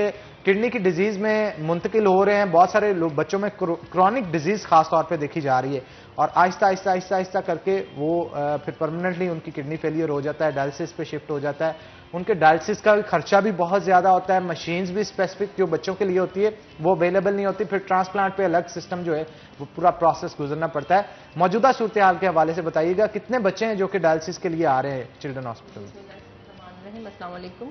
किडनी की डिजीज में मुंतकिल हो रहे हैं? बहुत सारे लोग बच्चों में क्रॉनिक डिजीज खासतौर पे देखी जा रही है, और आहिस्ता आहिस्ता आहिस्ता आहिस्ता करके वो फिर परमानेंटली उनकी किडनी फेलियर हो जाता है, डायलिसिस पे शिफ्ट हो जाता है। उनके डायलिसिस का खर्चा भी बहुत ज्यादा होता है, मशीन्स भी स्पेसिफिक जो बच्चों के लिए होती है वो अवेलेबल नहीं होती, फिर ट्रांसप्लांट पे अलग सिस्टम जो है वो पूरा प्रोसेस गुजरना पड़ता है। मौजूदा सूरत हाल के हवाले से बताइएगा, कितने बच्चे हैं जो कि डायलिसिस के लिए आ रहे हैं चिल्ड्रन हॉस्पिटल में? अस्सलाम वालेकुम,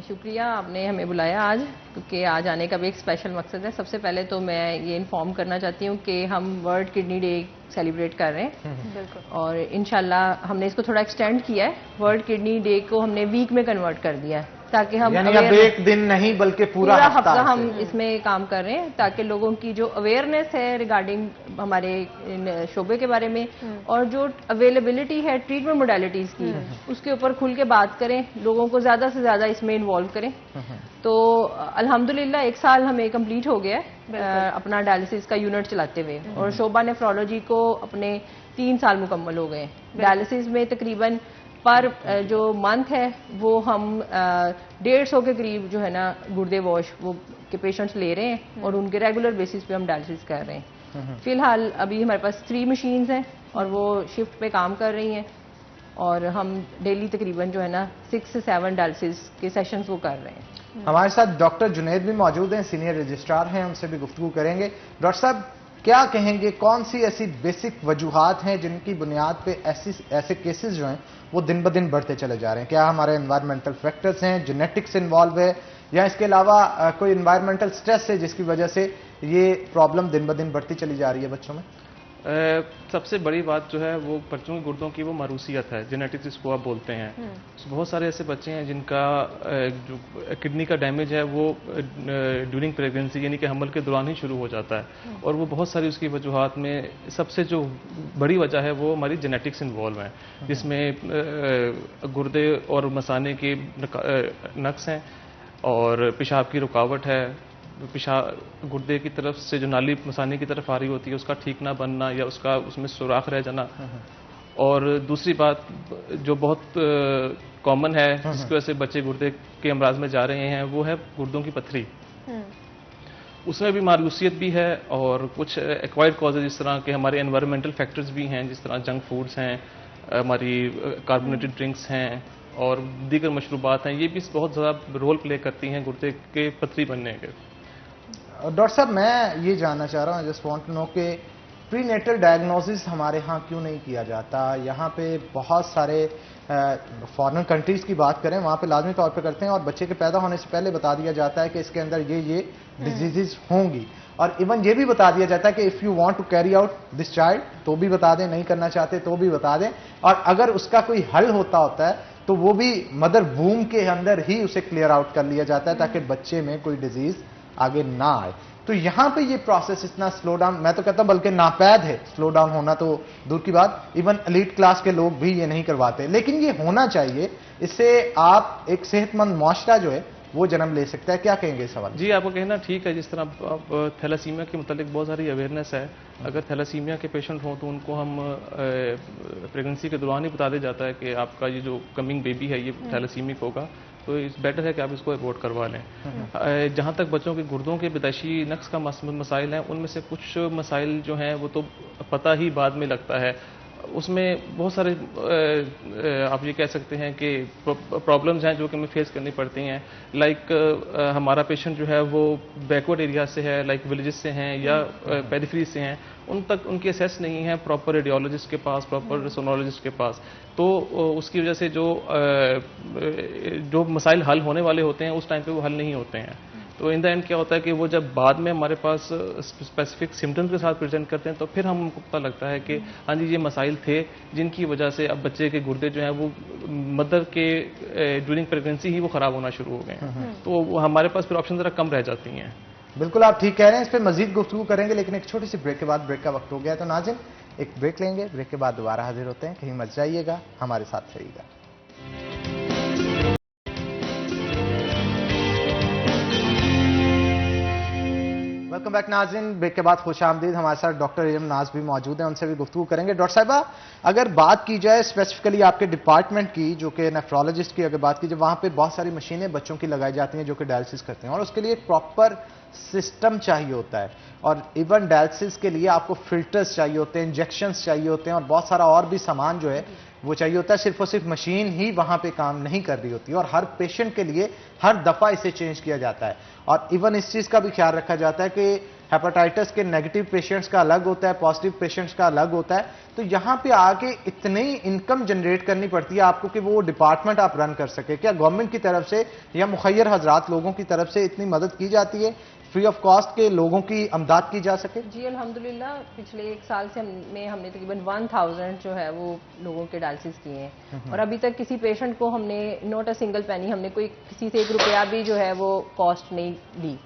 शुक्रिया आपने हमें बुलाया आज, क्योंकि आज आने का भी एक स्पेशल मकसद है। सबसे पहले तो मैं ये इन्फॉर्म करना चाहती हूँ कि हम वर्ल्ड किडनी डे सेलिब्रेट कर रहे हैं, बिल्कुल, और इंशाल्लाह हमने इसको थोड़ा एक्सटेंड किया है। वर्ल्ड किडनी डे को हमने वीक में कन्वर्ट कर दिया है, ताकि हम यानी अब एक दिन नहीं बल्कि पूरा हफ्ता हम इसमें काम कर रहे हैं, ताकि लोगों की जो अवेयरनेस है रिगार्डिंग हमारे शोबे के बारे में और जो अवेलेबिलिटी है ट्रीटमेंट मोडालिटीज की, उसके ऊपर खुल के बात करें, लोगों को ज्यादा से ज्यादा इसमें इन्वॉल्व करें। तो अल्हम्दुलिल्लाह 1 साल हमें कंप्लीट हो गया है अपना डायलिसिस का यूनिट चलाते हुए, और शोभा नेफ्रोलॉजी को अपने 3 साल मुकम्मल हो गए। डायलिसिस में तकरीबन पर जो मंथ है वो हम 150 के करीब जो है ना गुर्दे वॉश वो के पेशेंट्स ले रहे हैं, और उनके रेगुलर बेसिस पे हम डायलिसिस कर रहे हैं। फिलहाल अभी हमारे पास 3 मशीन्स हैं और वो शिफ्ट पे काम कर रही हैं, और हम डेली तकरीबन जो है ना 6 से 7 डायलिसिस के सेशंस वो कर रहे हैं। हमारे साथ डॉक्टर जुनैद भी मौजूद हैं, सीनियर रजिस्ट्रार हैं, उनसे भी गुफ्तगू करेंगे। डॉक्टर साहब क्या कहेंगे, कौन सी ऐसी बेसिक वजूहात हैं जिनकी बुनियाद पे ऐसे केसेस जो हैं वो दिन ब दिन बढ़ते चले जा रहे हैं? क्या हमारे एनवायरमेंटल फैक्टर्स हैं, जेनेटिक्स इन्वॉल्व है, या इसके अलावा कोई एनवायरमेंटल स्ट्रेस है जिसकी वजह से ये प्रॉब्लम दिन ब दिन बढ़ती चली जा रही है बच्चों में? सबसे बड़ी बात जो है वो बच्चों के गुर्दों की वो मारूसियत है, जेनेटिक्स जिसको आप बोलते हैं। बहुत सारे ऐसे बच्चे हैं जिनका जो किडनी का डैमेज है वो ड्यूरिंग प्रेगनेंसी यानी कि हमल के दौरान ही शुरू हो जाता है, और वो बहुत सारी उसकी वजूहात में सबसे जो बड़ी वजह है वो हमारी जेनेटिक्स इन्वॉल्व है, जिसमें गुर्दे और मसाने के नक्स हैं और पेशाब की रुकावट है, पेशाब गुर्दे की तरफ से जो नाली मसाने की तरफ आ रही होती है उसका ठीक ना बनना या उसका उसमें सुराख रह जाना, और दूसरी बात जो बहुत कॉमन है जिसकी वजह से बच्चे गुर्दे के अमराज में जा रहे हैं वो है गुर्दों की पथरी। उसमें भी मारूसियत भी है और कुछ एक्वायर्ड कॉजेज जिस तरह के हमारे एनवायरमेंटल फैक्टर्स भी हैं, जिस तरह जंक फूड्स हैं, हमारी कार्बोनेटेड ड्रिंक्स हैं और दीगर मशरूबात हैं, ये भी बहुत ज़्यादा रोल प्ले करती हैं गुर्दे के पथरी बनने के। डॉक्टर साहब, मैं ये जानना चाह रहा हूँ, जस्ट वांट टू नो कि प्रीनेटल डायग्नोसिस हमारे यहाँ क्यों नहीं किया जाता? यहाँ पे बहुत सारे फॉरेन कंट्रीज की बात करें वहाँ पे लाजमी तौर पे करते हैं और बच्चे के पैदा होने से पहले बता दिया जाता है कि इसके अंदर ये डिजीजेस होंगी, और इवन ये भी बता दिया जाता है कि if you want to carry out this child तो भी बता दें, नहीं करना चाहते तो भी बता दें, और अगर उसका कोई हल होता है तो वो भी मदर वूम के अंदर ही उसे क्लियर आउट कर लिया जाता है ताकि बच्चे में कोई डिजीज आगे ना आए। तो यहां पे ये प्रोसेस इतना स्लो डाउन, मैं तो कहता हूं बल्कि नापैद है। स्लो डाउन होना तो दूर की बात, इवन एलीट क्लास के लोग भी ये नहीं करवाते, लेकिन ये होना चाहिए। इससे आप एक सेहतमंद मुआशरा जो है वो जन्म ले सकता है। क्या कहेंगे इस सवाल? जी, आपको कहना ठीक है। जिस तरह आप थैलासीमिया के मुतालिक बहुत सारी अवेयरनेस है, अगर थैलासीमिया के पेशेंट हों तो उनको हम प्रेगनेंसी के दौरान ही बता दिया जाता है कि आपका ये जो कमिंग बेबी है ये थैलासीमिक होगा, तो इट्स बेटर है कि आप इसको अवॉइड करवा लें। जहाँ तक बच्चों के गुर्दों के पैदाइशी नक्स का मसाइल हैं, उनमें से कुछ मसाइल जो हैं वो तो पता ही बाद में लगता है। उसमें बहुत सारे आप ये कह सकते हैं कि प्रॉब्लम्स हैं जो कि हमें फेस करनी पड़ती हैं। लाइक हमारा पेशेंट जो है वो बैकवर्ड एरिया से है, लाइक विलेजेस से हैं या पेरिफेरी से हैं, उन तक उनकी एसेस नहीं है प्रॉपर रेडियोलॉजिस्ट के पास, प्रॉपर सोनोलॉजिस्ट के पास, तो उसकी वजह से जो मसाइल हल होने वाले होते हैं उस टाइम पे वो हल नहीं होते हैं। तो इन द एंड क्या होता है कि वो जब बाद में हमारे पास स्पेसिफिक सिम्टम्स के साथ प्रेजेंट करते हैं तो फिर हमको पता लगता है कि हाँ जी ये मसाइल थे जिनकी वजह से अब बच्चे के गुर्दे जो हैं वो मदर के ड्यूरिंग प्रेगनेंसी ही वो ख़राब होना शुरू हो गए हैं। तो हमारे पास फिर ऑप्शन ज़रा कम रह जाती हैं। बिल्कुल आप ठीक कह रहे हैं, इस पर मजीद गुफ्तगू करेंगे, लेकिन एक छोटी सी ब्रेक के बाद, ब्रेक का वक्त हो गया है तो नाज़रीन एक ब्रेक लेंगे, ब्रेक के बाद दोबारा हाजिर होते हैं। कहीं मत जाइएगा, हमारे साथ रहिएगा। वेलकम बैक नाज़रीन, ब्रेक के बाद खुश आमदीद। हमारे साथ डॉक्टर इरम नाज भी मौजूद हैं, उनसे भी गुफ्तगू करेंगे। डॉक्टर साहिबा, अगर बात की जाए स्पेसिफिकली आपके डिपार्टमेंट की, जो कि नेफ्रोलॉजिस्ट की अगर बात की जाए, वहाँ पे बहुत सारी मशीनें बच्चों की लगाई जाती हैं जो कि डायलिसिस करते हैं, और उसके लिए एक प्रॉपर सिस्टम चाहिए होता है, और इवन डायलिसिस के लिए आपको फिल्टर्स चाहिए होते हैं, इंजेक्शंस चाहिए होते हैं, और बहुत सारा और भी सामान जो है वो चाहिए होता है। सिर्फ और सिर्फ मशीन ही वहां पे काम नहीं कर रही होती, और हर पेशेंट के लिए हर दफा इसे चेंज किया जाता है। और इवन इस चीज का भी ख्याल रखा जाता है कि हेपेटाइटिस के नेगेटिव पेशेंट्स का अलग होता है, पॉजिटिव पेशेंट्स का अलग होता है। तो यहां पे आके इतनी इनकम जनरेट करनी पड़ती है आपको कि वो डिपार्टमेंट आप रन कर सके। क्या गवर्नमेंट की तरफ से या मुखैर हजरात लोगों की तरफ से इतनी मदद की जाती है, फ्री ऑफ कॉस्ट के लोगों की अमदाद की जा सके? जी अल्हम्दुलिल्लाह, पिछले 1 साल से हमने तकरीबन 1000 जो है वो लोगों के डायलिसिस किए हैं, और अभी तक किसी पेशेंट को हमने नॉट अ सिंगल पैनी, हमने कोई किसी से 1 रुपया भी जो है वो कॉस्ट नहीं ली।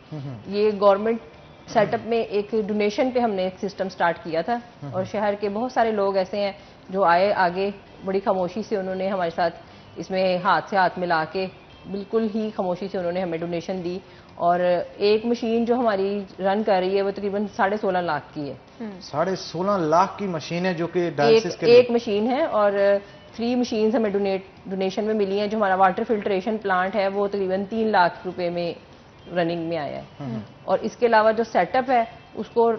ये गवर्नमेंट सेटअप में एक डोनेशन पे हमने एक सिस्टम स्टार्ट किया था, और शहर के बहुत सारे लोग ऐसे हैं जो आए आगे, बड़ी खामोशी से उन्होंने हमारे साथ इसमें हाथ से हाथ मिला के बिल्कुल ही खामोशी से उन्होंने हमें डोनेशन दी। और एक मशीन जो हमारी रन कर रही है वो तकरीबन 16.5 लाख की है। 16.5 लाख की मशीन है जो कि डायलिसिस के एक मशीन है, और 3 मशीन हमें डोनेशन में मिली हैं। जो हमारा वाटर फिल्ट्रेशन प्लांट है वो तकरीबन 3 लाख रुपए में रनिंग में आया है, और इसके अलावा जो सेटअप है उसको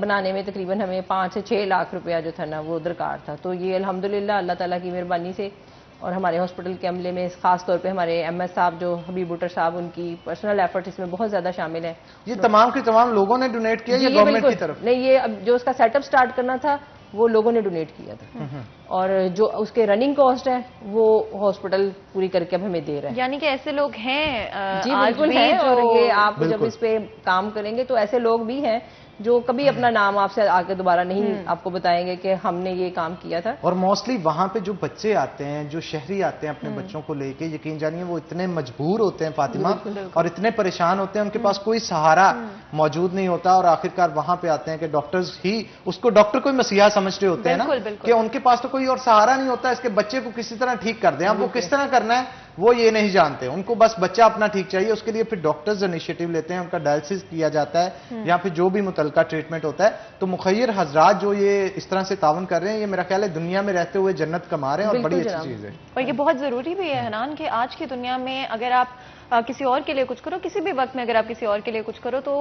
बनाने में तकरीबन हमें 5 से 6 लाख रुपया जो था ना वो दरकार था। तो ये अल्हम्दुलिल्लाह अल्लाह ताला की मेहरबानी से, और हमारे हॉस्पिटल के अमले में खास तौर पे हमारे MS साहब जो हबीब बुटर साहब, उनकी पर्सनल एफर्ट इसमें बहुत ज्यादा शामिल है। ये तमाम के तमाम लोगों ने डोनेट किया या गवर्नमेंट की तरफ? नहीं, ये अब जो उसका सेटअप स्टार्ट करना था वो लोगों ने डोनेट किया था, और जो उसके रनिंग कॉस्ट है वो हॉस्पिटल पूरी करके अब हमें दे रहा है। यानी कि ऐसे लोग हैं जी बिल्कुल हैं, और ये आप जब इस पे काम करेंगे तो ऐसे लोग भी हैं जो कभी अपना नाम आपसे आके दोबारा नहीं आपको बताएंगे कि हमने ये काम किया था। और मोस्टली वहां पे जो बच्चे आते हैं, जो शहरी आते हैं अपने बच्चों को लेके, यकीन जानिए वो इतने मजबूर होते हैं फातिमा, और इतने परेशान होते हैं, उनके पास कोई सहारा मौजूद नहीं होता, और आखिरकार वहां पे आते हैं कि डॉक्टर्स ही उसको डॉक्टर को मसीहा समझ रहे होते हैं ना, कि उनके पास तो कोई और सहारा नहीं होता, इसके बच्चे को किसी तरह ठीक कर दें। अब वो किस तरह करना है वो ये नहीं जानते, उनको बस बच्चा अपना ठीक चाहिए। उसके लिए फिर डॉक्टर्स इनिशिएटिव लेते हैं, उनका डायलिसिस किया जाता है या फिर जो भी मुतलका ट्रीटमेंट होता है। तो मुखैर हजरात जो ये इस तरह से तावन कर रहे हैं, ये मेरा ख्याल है दुनिया में रहते हुए जन्नत कमा रहे हैं, और बड़ी अच्छी चीज है। और ये बहुत जरूरी भी है हनान कि आज की दुनिया में अगर आप किसी और के लिए कुछ करो, किसी भी वक्त में अगर आप किसी और के लिए कुछ करो तो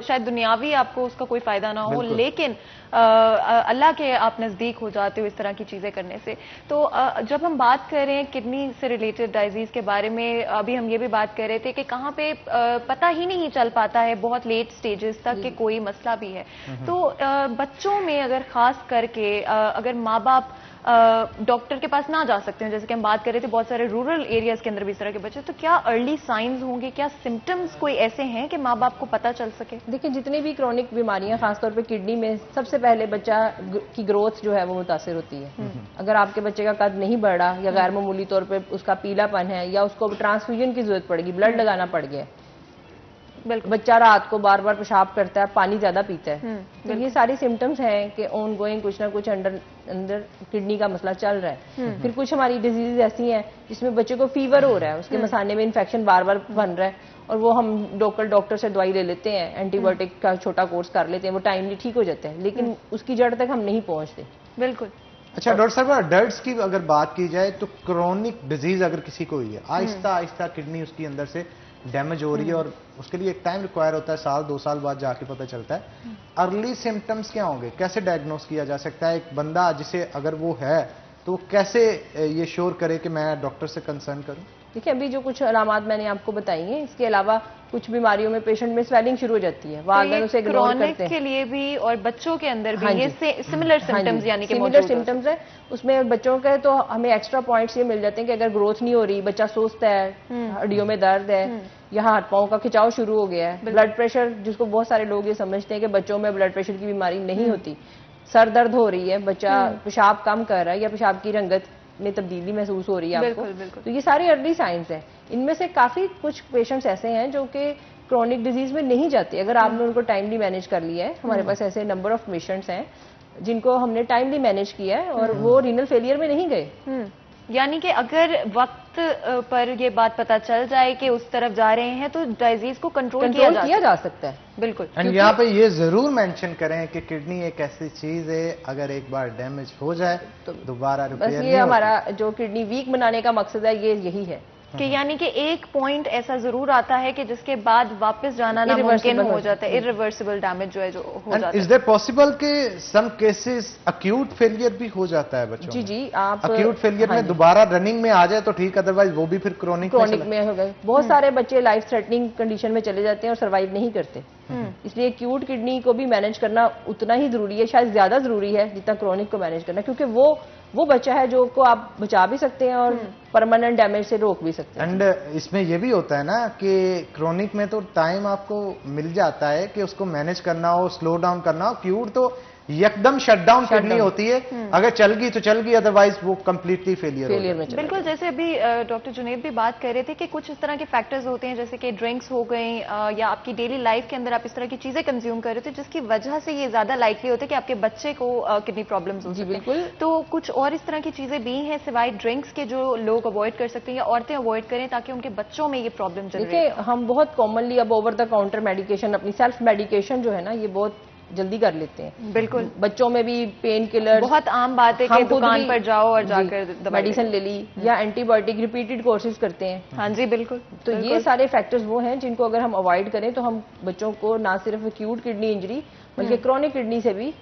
शायद दुनियावी आपको उसका कोई फायदा ना हो, लेकिन अल्लाह के आप नजदीक हो जाते हो इस तरह की चीजें करने से। तो जब हम बात कर रहे हैं किडनी से रिलेटेड डायजीज के बारे में, अभी हम ये भी बात कर रहे थे कि कहाँ पे पता ही नहीं चल पाता है बहुत लेट स्टेजेस तक कि कोई मसला भी है। तो बच्चों में अगर खास करके अगर माँ बाप डॉक्टर के पास ना जा सकते हैं, जैसे कि हम बात कर रहे थे बहुत सारे रूरल एरियाज के अंदर भी इस तरह के बच्चे, तो क्या अर्ली साइंस होंगे, क्या सिम्टम्स कोई ऐसे हैं कि माँ बाप को पता चल सके? देखिए, जितनी भी क्रॉनिक बीमारियां खासतौर पे किडनी में, सबसे पहले बच्चा की ग्रोथ जो है वो मुतासिर होती है। अगर आपके बच्चे का कद नहीं बढ़ रहा या गैर मामूली तौर पर उसका पीलापन है या उसको ट्रांसफ्यूजन की जरूरत पड़ेगी, ब्लड लगाना पड़ गया, बच्चा रात को बार बार पेशाब करता है, पानी ज्यादा पीता है, तो ये सारी सिम्टम्स हैं कि ऑन गोइंग कुछ ना कुछ अंदर किडनी का मसला चल रहा है। फिर कुछ हमारी डिजीज ऐसी हैं जिसमें बच्चे को फीवर हो रहा है, उसके मसाने में इन्फेक्शन बार बार बन रहा है, और वो हम डॉक्टर से दवाई ले लेते हैं, एंटीबायोटिक का छोटा कोर्स कर लेते हैं, वो टाइमली ठीक हो जाता है, लेकिन उसकी जड़ तक हम नहीं पहुंचते। बिल्कुल। अच्छा डॉक्टर साहब, अडल्ट्स की अगर बात की जाए तो क्रोनिक डिजीज अगर किसी को हुई है, आहिस्ता आहिस्ता किडनी उसकी अंदर से डैमेज हो रही है, और उसके लिए एक टाइम रिक्वायर होता है, साल 2 साल बाद जाके पता चलता है। अर्ली सिम्टम्स क्या होंगे, कैसे डायग्नोस किया जा सकता है? एक बंदा जिसे अगर वो है तो वो कैसे ये श्योर करे कि मैं डॉक्टर से कंसर्न करूं? देखिए, अभी जो कुछ अलामात मैंने आपको बताई हैं, इसके अलावा कुछ बीमारियों में पेशेंट में स्वेलिंग शुरू हो जाती है, वालिदैन उसे इग्नोर करते हैं। के लिए भी और बच्चों के अंदर भी ये सिमिलर सिम्टम्स यानी कि सिमिलर सिम्टम्स है। उसमें बच्चों के तो हमें एक्स्ट्रा पॉइंट्स ये मिल जाते हैं कि अगर ग्रोथ नहीं हो रही, बच्चा सुस्त है, हड्डियों में दर्द है, यहाँ हाथ पांव का खिंचाव शुरू हो गया है, ब्लड प्रेशर, जिसको बहुत सारे लोग ये समझते हैं कि बच्चों में ब्लड प्रेशर की बीमारी नहीं होती, सर दर्द हो रही है, बच्चा पेशाब कम कर रहा है या पेशाब की रंगत में तब्दीली महसूस हो रही है आपको, तो ये सारे अर्ली साइंस हैं। इनमें से काफी कुछ पेशेंट्स ऐसे हैं जो कि क्रॉनिक डिजीज में नहीं जाते, अगर आपने उनको टाइमली मैनेज कर लिया है। हमारे पास ऐसे नंबर ऑफ पेशेंट्स हैं जिनको हमने टाइमली मैनेज किया है और वो रीनल फेलियर में नहीं गए। यानी कि अगर वक्त पर ये बात पता चल जाए कि उस तरफ जा रहे हैं तो डिजीज को कंट्रोल किया जा सकता है। बिल्कुल। एंड यहाँ पे ये जरूर मेंशन करें कि किडनी एक ऐसी चीज है, अगर एक बार डैमेज हो जाए तो दोबारा रिपेयर नहीं होती। ये हमारा जो किडनी वीक बनाने का मकसद है, ये यही है कि यानी कि एक पॉइंट ऐसा जरूर आता है कि जिसके बाद वापस जाना नामुमकिन हो जाता है, इरिवर्सिबल डैमेज जो है जो हो जाता है। इज देयर पॉसिबल कि सम केसेस अक्यूट फेलियर भी हो जाता है बच्चों? जी, आप अक्यूट फेलियर में दोबारा रनिंग में आ जाए तो ठीक, अदरवाइज वो भी फिर क्रोनिक में हो गए। बहुत सारे बच्चे लाइफ थ्रेटनिंग कंडीशन में चले जाते हैं और सर्वाइव नहीं करते। इसलिए एक्यूट किडनी को भी मैनेज करना उतना ही जरूरी है, शायद ज्यादा जरूरी है जितना क्रोनिक को मैनेज करना, क्योंकि वो बच्चा है जो को आप बचा भी सकते हैं और परमानेंट डैमेज से रोक भी सकते हैं। एंड इसमें यह भी होता है ना कि क्रोनिक में तो टाइम आपको मिल जाता है कि उसको मैनेज करना हो, स्लो डाउन करना हो। क्यूट तो एकदम शटडाउन किडनी होती है, अगर चल गई तो चल गई, अदरवाइज वो कंप्लीटली फेलियर में। बिल्कुल, जैसे अभी डॉक्टर जुनैद भी बात कर रहे थे कि कुछ इस तरह के फैक्टर्स होते हैं, जैसे कि ड्रिंक्स हो गई या आपकी डेली लाइफ के अंदर आप इस तरह की चीजें कंज्यूम कर रहे थे जिसकी वजह से ये ज्यादा लाइकली होता है कि आपके बच्चे को किडनी प्रॉब्लम्स हो। जी बिल्कुल। तो कुछ और इस तरह की चीजें भी हैं सिवाय ड्रिंक्स के जो लोग अवॉइड कर सकते हैं या औरतें अवॉइड करें ताकि उनके बच्चों में ये प्रॉब्लम चले? देखिए, हम बहुत कॉमनली अब ओवर द काउंटर मेडिकेशन, अपनी सेल्फ मेडिकेशन जो है ना, ये बहुत जल्दी कर लेते हैं। बिल्कुल, बच्चों में भी पेन किलर बहुत आम बात है कि दुकान पर जाओ और जाकर मेडिसिन ले ली, या एंटीबायोटिक रिपीटेड कोर्सेज करते हैं। हाँ जी बिल्कुल। तो ये सारे फैक्टर्स वो हैं जिनको अगर हम अवॉइड करें तो हम बच्चों को ना सिर्फ एक्यूट किडनी इंजरी बल्कि क्रोनिक किडनी से भी,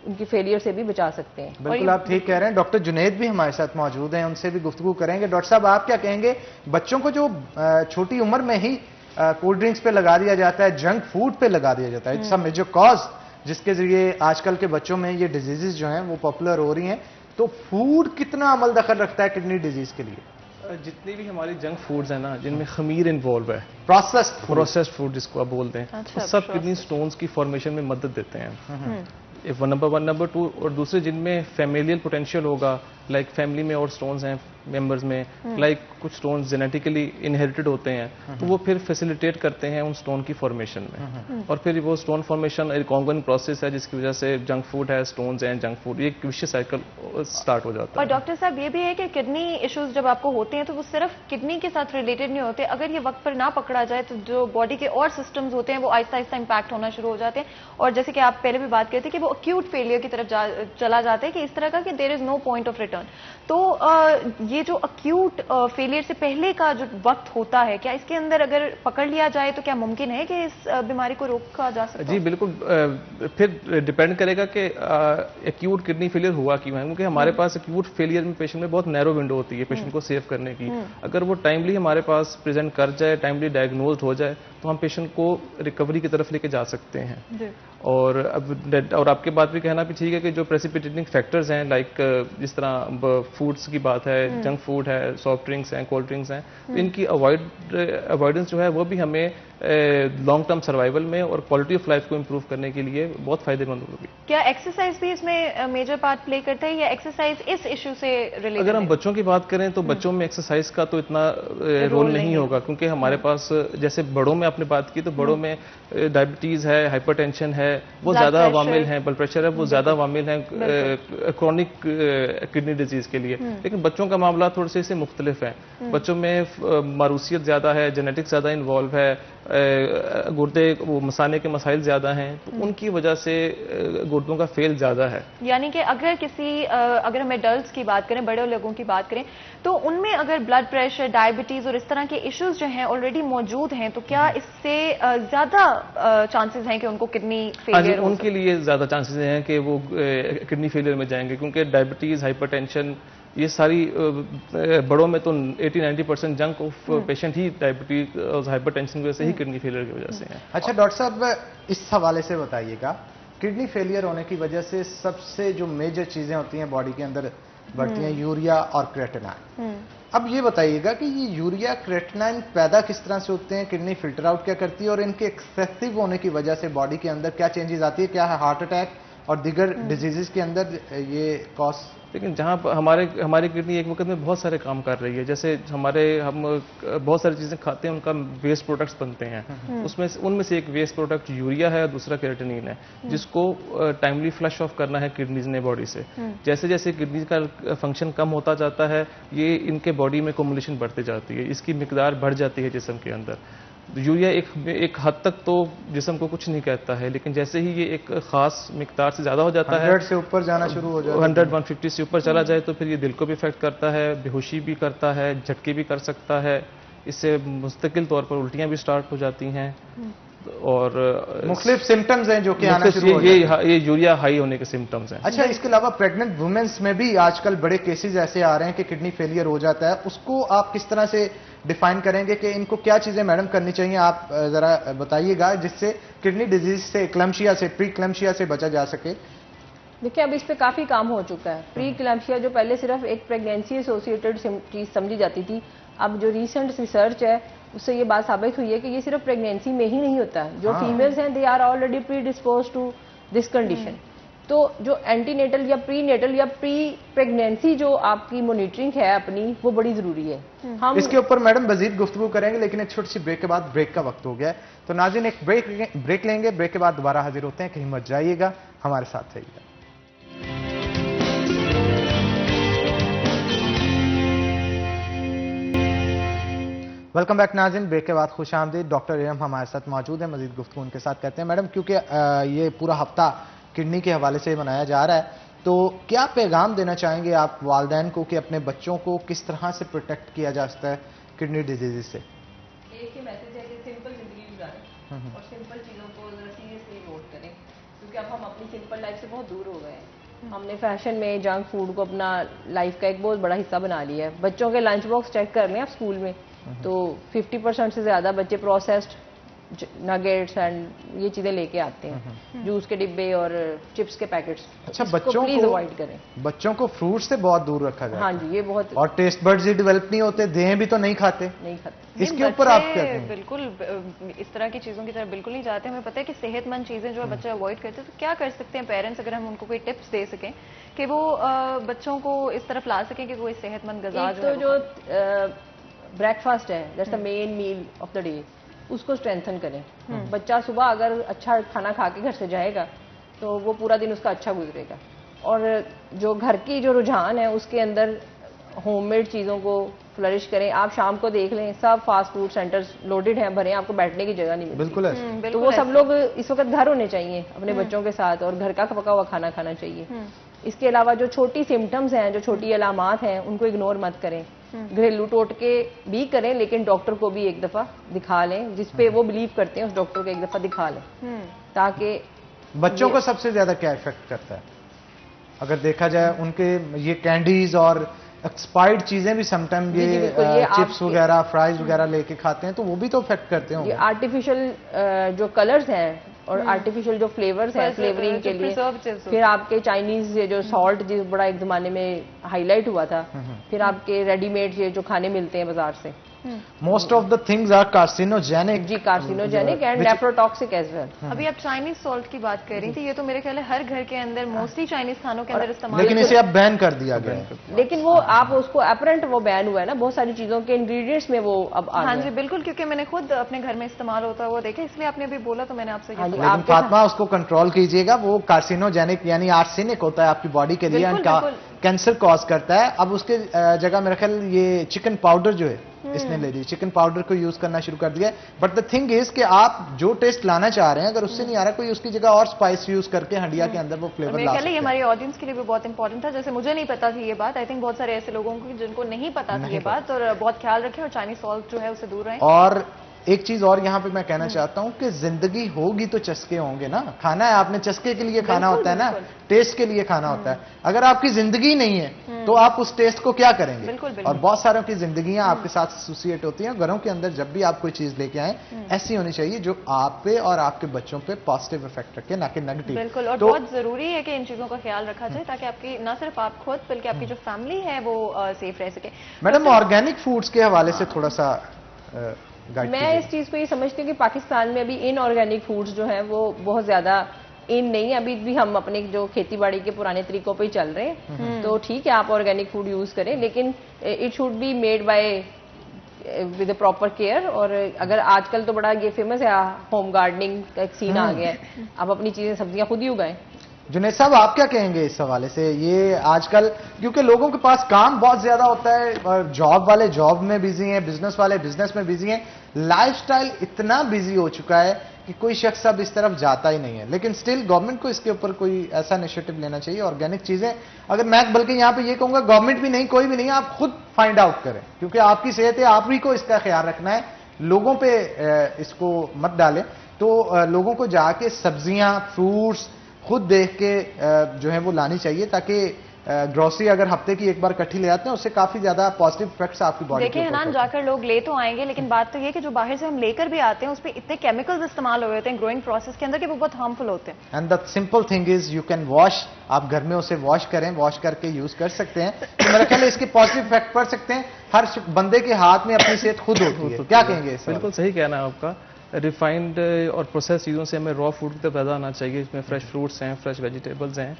उनकी फेलियर से भी बचा सकते हैं। बिल्कुल, आप ठीक कह रहे हैं। डॉक्टर जुनैद भी हमारे साथ मौजूद हैं, उनसे भी गुफ्तगू करेंगे। डॉक्टर साहब, आप क्या कहेंगे, बच्चों को जो छोटी उम्र में ही कोल्ड ड्रिंक्स पे लगा दिया जाता है, जंक फूड पे लगा दिया जाता है, इट्स अ मेजर कॉज जिसके जरिए आजकल के बच्चों में ये डिजीजेस जो हैं वो पॉपुलर हो रही हैं, तो फूड कितना अमल दखल रखता है किडनी डिजीज के लिए? जितनी भी हमारी जंक फूड्स हैं ना, जिनमें खमीर इन्वॉल्व है, प्रोसेस्ड फूड जिसको आप बोलते हैं, अच्छा, सब किडनी स्टोन्स की फॉर्मेशन में मदद देते हैं। नंबर 1, नंबर 2, और दूसरे जिनमें फैमिलियल पोटेंशियल होगा, लाइक फैमिली में और स्टोन्स हैं मेंबर्स में, लाइक कुछ स्टोन्स जेनेटिकली इनहेरिटेड होते हैं, तो वो फिर फैसिलिटेट करते हैं उन स्टोन की फॉर्मेशन में, और फिर वो स्टोन फॉर्मेशन एक ऑनगोइंग प्रोसेस है, जिसकी वजह से जंक फूड है, स्टोन्स हैं, जंक फूड, ये एक विशियस साइकिल स्टार्ट हो जाता है। और डॉक्टर साहब ये भी है कि किडनी इश्यूज जब आपको होते हैं तो वो सिर्फ किडनी के साथ रिलेटेड नहीं होते, अगर ये वक्त पर ना पकड़ा जाए तो जो बॉडी के और सिस्टम्स होते हैं वो आहिस्ता आहिस्ता इंपैक्ट होना शुरू हो जाते हैं, और जैसे कि आप पहले भी बात करते थे कि वो अक्यूट फेलियर की तरफ चला जाता है, कि इस तरह का कि there is no point of return. तो ये जो अक्यूट फेलियर से पहले का जो वक्त होता है, क्या इसके अंदर अगर पकड़ लिया जाए तो क्या मुमकिन है कि इस बीमारी को रोका जा सकता है? जी बिल्कुल, फिर डिपेंड करेगा कि एक्यूट किडनी फेलियर हुआ क्यों है, क्योंकि हमारे पास एक्यूट फेलियर में पेशेंट में बहुत नैरो विंडो होती है पेशेंट को सेव करने की। अगर वो टाइमली हमारे पास प्रेजेंट कर जाए, टाइमली डायग्नोज्ड हो जाए, तो हम पेशेंट को रिकवरी की तरफ लेके जा सकते हैं। और आपके बात भी कहना भी ठीक है कि जो प्रेसिपिटेटिंग फैक्टर्स हैं, लाइक जिस तरह फूड्स की बात है, जंक फूड है, सॉफ्ट ड्रिंक्स हैं, कोल्ड ड्रिंक्स हैं, तो इनकी अवॉइडेंस जो है वो भी हमें लॉन्ग टर्म सर्वाइवल में और क्वालिटी ऑफ लाइफ को इम्प्रूव करने के लिए बहुत फायदेमंद होगी। क्या एक्सरसाइज भी इसमें मेजर पार्ट प्ले करता है, या एक्सरसाइज इस इश्यू से रिलेटेड? अगर हम बच्चों की बात करें तो बच्चों में एक्सरसाइज का तो इतना रोल नहीं होगा, क्योंकि हमारे पास जैसे बड़ों में आपने बात की, तो बड़ों में डायबिटीज है, हाइपरटेंशन है, वो ज्यादा अवामिल हैं, ब्लड प्रेशर है, वो ज्यादा अवामिल हैं क्रॉनिक किडनी डिजीज के लिए। लेकिन बच्चों का मामला थोड़े से इससे मुख्तलिफ है। बच्चों में मारूसियत ज्यादा है, जेनेटिक्स ज्यादा इन्वॉल्व है, गुर्दे मसाने के मसाइल ज्यादा हैं, तो उनकी वजह से गुर्दों का फेल ज्यादा है। यानी कि अगर हम एडल्ट्स की बात करें, बड़े लोगों की बात करें, तो उनमें अगर ब्लड प्रेशर, डायबिटीज और इस तरह के इश्यूज जो हैं ऑलरेडी मौजूद हैं, तो क्या इससे ज्यादा चांसेस हैं कि उनको किडनी फेलियर हो? उनके लिए ज्यादा चांसेस हैं कि वो किडनी फेलियर में जाएंगे, क्योंकि डायबिटीज, हाइपरटेंशन, ये सारी बड़ों में तो 80-90% junk of patient he diabetes और हाइपरटेंशन की वजह से ही किडनी फेलियर की वजह से हैं। अच्छा डॉक्टर साहब, इस हवाले से बताइएगा, किडनी फेलियर होने की वजह से सबसे जो मेजर चीजें होती हैं बॉडी के अंदर बढ़ती हैं, यूरिया और क्रेटिनाइन। अब ये बताइएगा कि ये यूरिया क्रेटिनाइन पैदा किस तरह से होते हैं, किडनी फिल्टर आउट क्या करती है, और इनके एक्सेसिव होने की वजह से बॉडी के अंदर क्या चेंजेस आती है, क्या है हार्ट अटैक और दीगर डिजीजेस के अंदर ये कॉज? लेकिन जहाँ पर हमारी किडनी एक वक्त में बहुत सारे काम कर रही है, जैसे हम बहुत सारी चीज़ें खाते हैं, उनका वेस्ट प्रोडक्ट्स बनते हैं, उनमें से एक वेस्ट प्रोडक्ट यूरिया है, दूसरा केराटिनिन है, जिसको टाइमली फ्लश ऑफ करना है किडनीज ने बॉडी से। जैसे जैसे किडनी का फंक्शन कम होता जाता है, ये इनके बॉडी में कोमुलेशन बढ़ती जाती है, इसकी मिकदार बढ़ जाती है जिस्म के अंदर। यूरिया एक हद तक तो जिस्म को कुछ नहीं कहता है, लेकिन जैसे ही ये एक खास मिकदार से ज्यादा हो जाता है, 100 से ऊपर जाना शुरू हो जाता है, 100-150 से ऊपर चला जाए, तो फिर ये दिल को भी इफेक्ट करता है, बेहोशी भी करता है, झटके भी कर सकता है, इससे मुस्तकिल तौर पर उल्टियां भी स्टार्ट हो जाती हैं, और मुख्तलिफ सिम्टम्स हैं जो कि आना शुरू हो जाते हैं। ये यूरिया हाई होने के सिम्टम्स हैं। अच्छा, इसके अलावा प्रेग्नेंट वुमेन्स में भी आजकल बड़े केसेस ऐसे आ रहे हैं कि किडनी फेलियर हो जाता है, उसको आप किस तरह से डिफाइन करेंगे कि इनको क्या चीजें मैडम करनी चाहिए, आप जरा बताइएगा, जिससे किडनी डिजीज से, क्लैम्शिया से, प्री क्लैम्शिया से बचा जा सके? देखिए, अब इस पे काफी काम हो चुका है। प्री क्लैम्शिया जो पहले सिर्फ एक प्रेगनेंसी एसोसिएटेड चीज समझी जाती थी, अब जो रिसेंट रिसर्च है उससे ये बात साबित हुई है कि ये सिर्फ प्रेगनेंसी में ही नहीं होता है। जो फीमेल्स हैं they are already predispose to this condition. तो जो एंटीनेटल या प्री नेटल या प्री प्रेगनेंसी जो आपकी मॉनिटरिंग है अपनी, वो बड़ी जरूरी है। हम इसके ऊपर मैडम मजीद गुफ्तगू करेंगे, लेकिन एक छोटी सी ब्रेक के बाद, ब्रेक का वक्त हो गया है, तो नाज़रीन एक ब्रेक लेंगे, ब्रेक के बाद दोबारा हाजिर होते हैं, कहीं मत जाइएगा, हमारे साथ रहिएगा। वेलकम बैक नाज़रीन, ब्रेक के बाद खुश आमदीद। डॉक्टर इरम हमारे साथ मौजूद है, मजीद गुफ्तगू उनके साथ करते हैं। मैडम, क्योंकि ये पूरा हफ्ता किडनी के हवाले से मनाया जा रहा है, तो क्या पैगाम देना चाहेंगे आप वालिदैन को कि अपने बच्चों को किस तरह से प्रोटेक्ट किया जा सकता है किडनी डिजीज से? एक ही मैसेज है कि सिंपल जिंदगी गुजारें और सिंपल चीज़ों को जरा सीरियसली नोट करें, क्योंकि अब हम अपनी सिंपल लाइफ से बहुत दूर हो गए हैं। हमने फैशन में जंक फूड को अपना लाइफ का एक बहुत बड़ा हिस्सा बना लिया है। बच्चों के लंच बॉक्स चेक कर लें आप स्कूल में, तो 50% से ज़्यादा बच्चे प्रोसेस्ड नगेट्स एंड ये चीजें लेके आते हैं, जूस के डिब्बे और चिप्स के पैकेट्स। अच्छा, बच्चों प्लीज को अवॉइड करें। बच्चों को फ्रूट से बहुत दूर रखा जाए। हाँ जी, ये बहुत। और टेस्ट बर्ड्स ही डेवलप नहीं होते, देह भी तो नहीं खाते। इसके ऊपर आप क्या कहेंगे? बिल्कुल इस तरह की चीजों की तरफ बिल्कुल नहीं जाते। हमें पता है कि सेहतमंद चीजें जो है बच्चे अवॉइड करते हैं, तो क्या कर सकते हैं पेरेंट्स, अगर हम उनको कोई टिप्स दे सकें कि वो बच्चों को इस तरफ ला सकें कि कोई सेहतमंद ग़िज़ा जो ब्रेकफास्ट है, that's the main meal of the day, उसको स्ट्रेंथन करें। बच्चा सुबह अगर अच्छा खाना खा के घर से जाएगा तो वो पूरा दिन उसका अच्छा गुजरेगा। और जो घर की जो रुझान है उसके अंदर होममेड चीज़ों को फ्लरिश करें। आप शाम को देख लें, सब फास्ट फूड सेंटर्स लोडेड हैं, भरे हैं, आपको बैठने की जगह नहीं मिलती। बिल्कुल ऐसे। तो वो सब लोग इस वक्त घर होने चाहिए अपने बच्चों के साथ, और घर का पका हुआ खाना खाना चाहिए। इसके अलावा जो छोटी सिम्टम्स हैं, जो छोटी अलामात हैं, उनको इग्नोर मत करें। घरेलू टोटके भी करें, लेकिन डॉक्टर को भी एक दफा दिखा लें, जिसपे वो बिलीव करते हैं उस डॉक्टर को एक दफा दिखा लें, ताकि बच्चों को सबसे ज्यादा क्या इफेक्ट करता है अगर देखा जाए? उनके ये कैंडीज और एक्सपायर्ड चीजें भी समटाइम ये चिप्स वगैरह, फ्राइज वगैरह लेके खाते हैं, तो वो भी तो इफेक्ट करते हैं। आर्टिफिशियल जो कलर्स हैं और आर्टिफिशियल जो फ्लेवर्स हैं फ्लेवरिंग के लिए, फिर आपके चाइनीज ये जो सॉल्ट जो बड़ा एक जमाने में हाईलाइट हुआ था, फिर आपके रेडीमेड ये जो खाने मिलते हैं बाजार से, most of the things are carcinogenic. जी, carcinogenic and nephrotoxic as well. अभी आप चाइनीज सॉल्ट की बात कर रही थी, ये तो मेरे ख्याल है हर घर के अंदर मोस्टली चाइनीज खानों के अंदर इस्तेमाल, लेकिन इसे अब बैन कर दिया गया है। लेकिन वो आप उसको अपरेंट वो बैन हुआ है ना, बहुत सारी चीजों के इंग्रेडिएंट्स में वो अब आ। हाँ जी बिल्कुल, क्योंकि मैंने खुद अपने घर में इस्तेमाल होता है वो देखे, इसलिए आपने अभी बोला तो मैंने आपसे। लेकिन फातिमा, उसको कंट्रोल कीजिएगा, वो कार्सिनोजेनिक यानी आर्सेनिक होता है आपकी बॉडी के लिए, कैंसर कॉज करता है। अब उसके जगह मेरे ख्याल ये चिकन पाउडर जो है इसने ले ली, चिकन पाउडर को यूज करना शुरू कर दिया। बट द थिंग इज कि आप जो टेस्ट लाना चाह रहे हैं, अगर उससे नहीं आ रहा, कोई उसकी जगह और स्पाइस यूज करके हंडिया के अंदर वो फ्लेवर ला सकते हैं। ये हमारी ऑडियंस के लिए भी बहुत इंपॉर्टेंट था, जैसे मुझे नहीं पता थी ये बात। आई थिंक बहुत सारे ऐसे लोगों को जिनको नहीं पता थी ये बात, और बहुत ख्याल रखें और चाइनीज सॉल्ट जो है उससे दूर रहें। और एक चीज और यहाँ पे मैं कहना चाहता हूँ कि जिंदगी होगी तो चस्के होंगे ना। खाना है आपने, चस्के के लिए खाना होता है ना, टेस्ट के लिए खाना होता है। अगर आपकी जिंदगी नहीं है तो आप उस टेस्ट को क्या करेंगे? बिल्कुल। और बहुत सारों की जिंदगियां आपके साथ एसोसिएट होती हैं। घरों के अंदर जब भी आप कोई चीज लेके आए, ऐसी होनी चाहिए जो आप पे और आपके बच्चों पे पॉजिटिव इफेक्ट रखे, ना कि नेगेटिव। बिल्कुल, और बहुत जरूरी है कि इन चीजों का ख्याल रखा जाए ताकि आपकी ना सिर्फ आप खुद बल्कि आपकी जो फैमिली है वो सेफ रह सके। मैडम, ऑर्गेनिक फूड्स के हवाले से थोड़ा सा मैं इस चीज को ये समझती हूँ कि पाकिस्तान में अभी इनऑर्गेनिक फूड्स जो हैं वो बहुत ज्यादा इन नहीं है। अभी भी हम अपने जो खेती बाड़ी के पुराने तरीकों पे ही चल रहे हैं, तो ठीक है आप ऑर्गेनिक फूड यूज करें, लेकिन it should be made by with proper care. और अगर आजकल तो बड़ा ये फेमस है, होम गार्डनिंग का एक सीन आ गया है, आप अपनी चीजें सब्जियां खुद ही उगाएं। जुनैद साहब, आप क्या कहेंगे इस हवाले से? ये आजकल क्योंकि लोगों के पास काम बहुत ज्यादा होता है, और जॉब वाले जॉब में बिजी हैं, बिजनेस वाले बिजनेस में बिजी हैं, लाइफस्टाइल इतना बिजी हो चुका है कि कोई शख्स अब इस तरफ जाता ही नहीं है। लेकिन स्टिल गवर्नमेंट को इसके ऊपर कोई ऐसा इनिशिएटिव लेना चाहिए, ऑर्गेनिक चीजें। अगर मैं बल्कि यहाँ पे ये कहूंगा, गवर्नमेंट भी नहीं, कोई भी नहीं, आप खुद फाइंड आउट करें, क्योंकि आपकी सेहत है, आप ही को इसका ख्याल रखना है। लोगों पे इसको मत डालें। तो लोगों को जाके सब्जियां, फ्रूट्स खुद देख के जो है वो लानी चाहिए, ताकि ग्रोसरी अगर हफ्ते की एक बार इकट्ठी ले आते हैं, उससे काफी ज्यादा पॉजिटिव इफेक्ट्स आपकी बॉडी देखिए हनान, जाकर लोग ले तो आएंगे, लेकिन बात तो ये कि जो बाहर से हम लेकर भी आते हैं उस पर इतने केमिकल्स इस्तेमाल हो होते हैं ग्रोइंग प्रोसेस के अंदर कि वो बहुत हार्मफुल होते हैं। And the simple thing is you can wash, आप घर में उसे वॉश करें, वॉश करके यूज कर सकते हैं। तो मेरे ख्याल इसके पॉजिटिव इफेक्ट पड़ सकते हैं। हर बंदे के हाथ में अपनी सेहत खुद होती है। क्या कहेंगे? बिल्कुल सही कहना है आपका। रिफाइंड और प्रोसेस चीज़ों से हमें रॉ फूड की तरफ ज़्यादा आना चाहिए। इसमें फ्रेश फ्रूट्स हैं, फ्रेश वेजिटेबल्स हैं,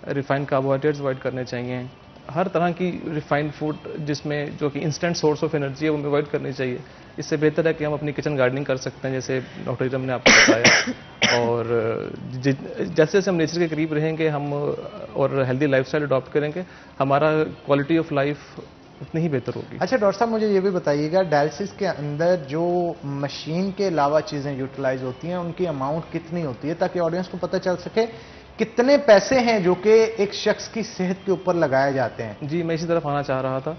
रिफाइंड कार्बोहाइड्रेट्स अवॉइड करने चाहिए। हर तरह की रिफाइंड फूड जिसमें जो कि इंस्टेंट सोर्स ऑफ एनर्जी है वो अवॉइड करनी चाहिए। इससे बेहतर है कि हम अपनी किचन गार्डनिंग कर सकते हैं, जैसे डॉक्टर इरम ने आपको बताया। और जैसे जैसे हम नेचर के करीब रहेंगे हम और हेल्दी लाइफस्टाइल अडॉप्ट करेंगे, हमारा क्वालिटी ऑफ लाइफ उतनी ही बेहतर होगी। अच्छा डॉक्टर साहब, मुझे ये भी बताइएगा, डायलिसिस के अंदर जो मशीन के अलावा चीजें यूटिलाइज होती हैं, उनकी अमाउंट कितनी होती है, ताकि ऑडियंस को पता चल सके कितने पैसे हैं जो कि एक शख्स की सेहत के ऊपर लगाए जाते हैं? जी, मैं इसी तरफ आना चाह रहा था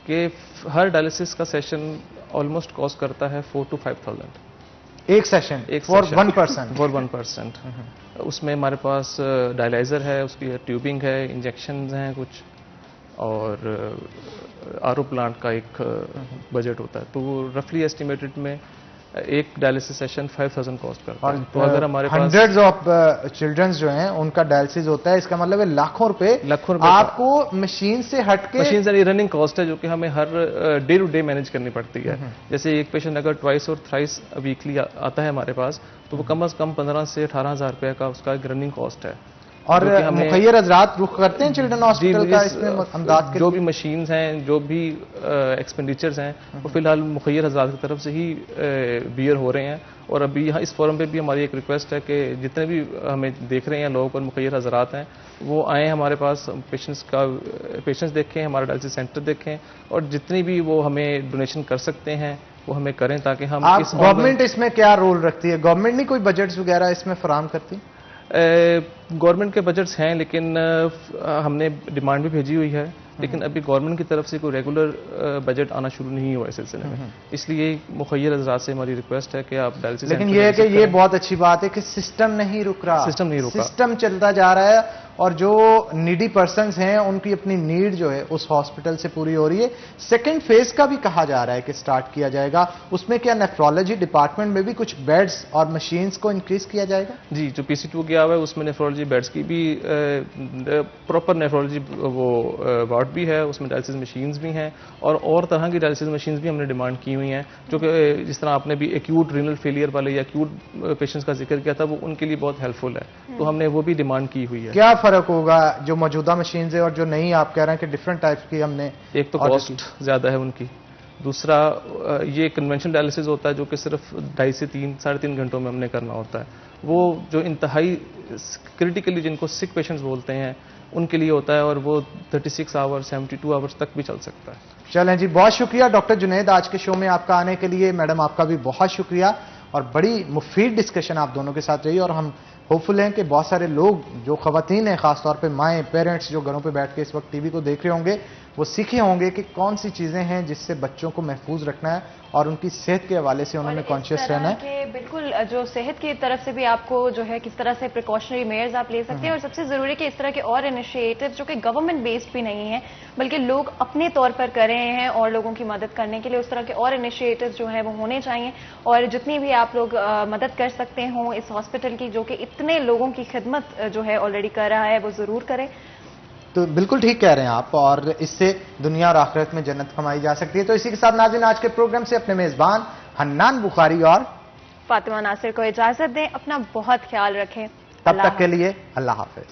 कि हर डायलिसिस का सेशन ऑलमोस्ट कॉस्ट करता है 4,000 to 5,000 एक session, for one person. For 1%। उसमें हमारे पास डायलाइजर है, उसकी ट्यूबिंग है, इंजेक्शन हैं कुछ, और आरओ प्लांट का एक बजट होता है। तो रफली एस्टिमेटेड में एक डायलिसिस सेशन 5000 कॉस्ट करता है। तो अगर हमारे पास हंड्रेड्स ऑफ चिल्ड्रंस जो हैं उनका डायलिसिस होता है, इसका मतलब है लाखों रुपए आपको मशीन से हटके, मशीन से रनिंग कॉस्ट है जो कि हमें हर डे टू डे मैनेज करनी पड़ती है। जैसे एक पेशेंट अगर ट्वाइस और थ्राइस वीकली आता है हमारे पास, तो वो कम से कम 15 से 18,000 रुपए का उसका एक रनिंग कॉस्ट है। और मुखैर हजरात रुख करते हैं चिल्ड्रन हॉस्पिटल का इसमें अमदाद के जो भी मशीन्स हैं, जो भी एक्सपेंडिचर्स हैं, वो फिलहाल मुखैर हजरात की तरफ से ही बियर हो रहे हैं। और अभी यहाँ इस फोरम पे भी हमारी एक रिक्वेस्ट है कि जितने भी हमें देख रहे हैं लोग और मुखैर हजरात हैं, वो आएँ हमारे पास, पेशेंट्स देखें, हमारा डायलिसिस सेंटर देखें, और जितनी भी वो हमें डोनेशन कर सकते हैं वो हमें करें, ताकि हम गवर्नमेंट इसमें क्या रोल रखती है? गवर्नमेंट नहीं कोई बजट्स वगैरह इसमें फराहम करती? गवर्नमेंट के बजट्स हैं, लेकिन हमने डिमांड भी भेजी हुई है, लेकिन अभी गवर्नमेंट की तरफ से कोई रेगुलर बजट आना शुरू नहीं हुआ इस सिलसिले में। इसलिए मुखैर हजरात से हमारी रिक्वेस्ट है कि आप डायलिसिस, लेकिन ये है कि ये बहुत अच्छी बात है कि सिस्टम नहीं रुक रहा, सिस्टम चलता जा रहा है, और जो नीडी पर्सन्स हैं उनकी अपनी नीड जो है उस हॉस्पिटल से पूरी हो रही है। सेकंड फेज का भी कहा जा रहा है कि स्टार्ट किया जाएगा, उसमें क्या नेफ्रोलॉजी डिपार्टमेंट में भी कुछ बेड्स और मशीन्स को इंक्रीज किया जाएगा? जी, जो PC2 गया हुआ है उसमें नेफ्रोलॉजी बेड्स की भी प्रॉपर नेफ्रोलॉजी वो वार्ड भी है, उसमें डायलिसिस मशीन्स भी हैं, और तरह की डायलिसिस मशीन्स भी हमने डिमांड की हुई हैं, जो कि जिस तरह आपने भी एक्यूट रीनल फेलियर वाले या एक्यूट पेशेंट्स का जिक्र किया था, वो उनके लिए बहुत हेल्पफुल है, तो हमने वो भी डिमांड की हुई है। क्या फर्क होगा जो मौजूदा मशीन है और जो नई आप कह रहे हैं कि डिफरेंट टाइप्स की हमने? एक तो कॉस्ट ज्यादा है उनकी, दूसरा ये कन्वेंशनल डायलिसिस होता है जो कि सिर्फ 2.5 से 3-3.5 घंटों में हमने करना होता है। वो जो इंतहाई क्रिटिकली जिनको सिक पेशेंट्स बोलते हैं उनके लिए होता है, और वो 36 आवर्स 72 आवर्स तक भी चल सकता है। चलें जी, बहुत शुक्रिया डॉक्टर जुनैद आज के शो में आपका आने के लिए। मैडम आपका भी बहुत शुक्रिया, और बड़ी मुफीद डिस्कशन आप दोनों के साथ रही, और हम होपफुल हैं कि बहुत सारे लोग जो खवातीन हैं, खासतौर पे माएँ, पेरेंट्स जो घरों पे बैठ के इस वक्त टीवी को देख रहे होंगे, वो सीखे होंगे कि कौन सी चीज़ें हैं जिससे बच्चों को महफूज रखना है और उनकी सेहत के हवाले से उन्होंने कॉन्शियस रहना है। बिल्कुल, जो सेहत की तरफ से भी आपको जो है किस तरह से प्रिकॉशनरी मेयर्स आप ले सकते हैं, और सबसे ज़रूरी कि इस तरह के और इनिशिएटिव जो कि गवर्नमेंट बेस्ड भी नहीं है बल्कि लोग अपने तौर पर कर रहे हैं और लोगों की मदद करने के लिए, उस तरह के और इनिशिएटिव जो है वो होने चाहिए। और जितनी भी आप लोग मदद कर सकते हो इस हॉस्पिटल की, जो कि इतने लोगों की खिदमत जो है ऑलरेडी कर रहा है, वो ज़रूर करें। तो बिल्कुल ठीक कह रहे हैं आप, और इससे दुनिया और आखिरत में जन्नत कमाई जा सकती है। तो इसी के साथ नाज़रीन आज के प्रोग्राम से अपने मेजबान हन्नान बुखारी और फातिमा नासिर को इजाजत दें। अपना बहुत ख्याल रखें। तब तक के लिए अल्लाह हाफिज।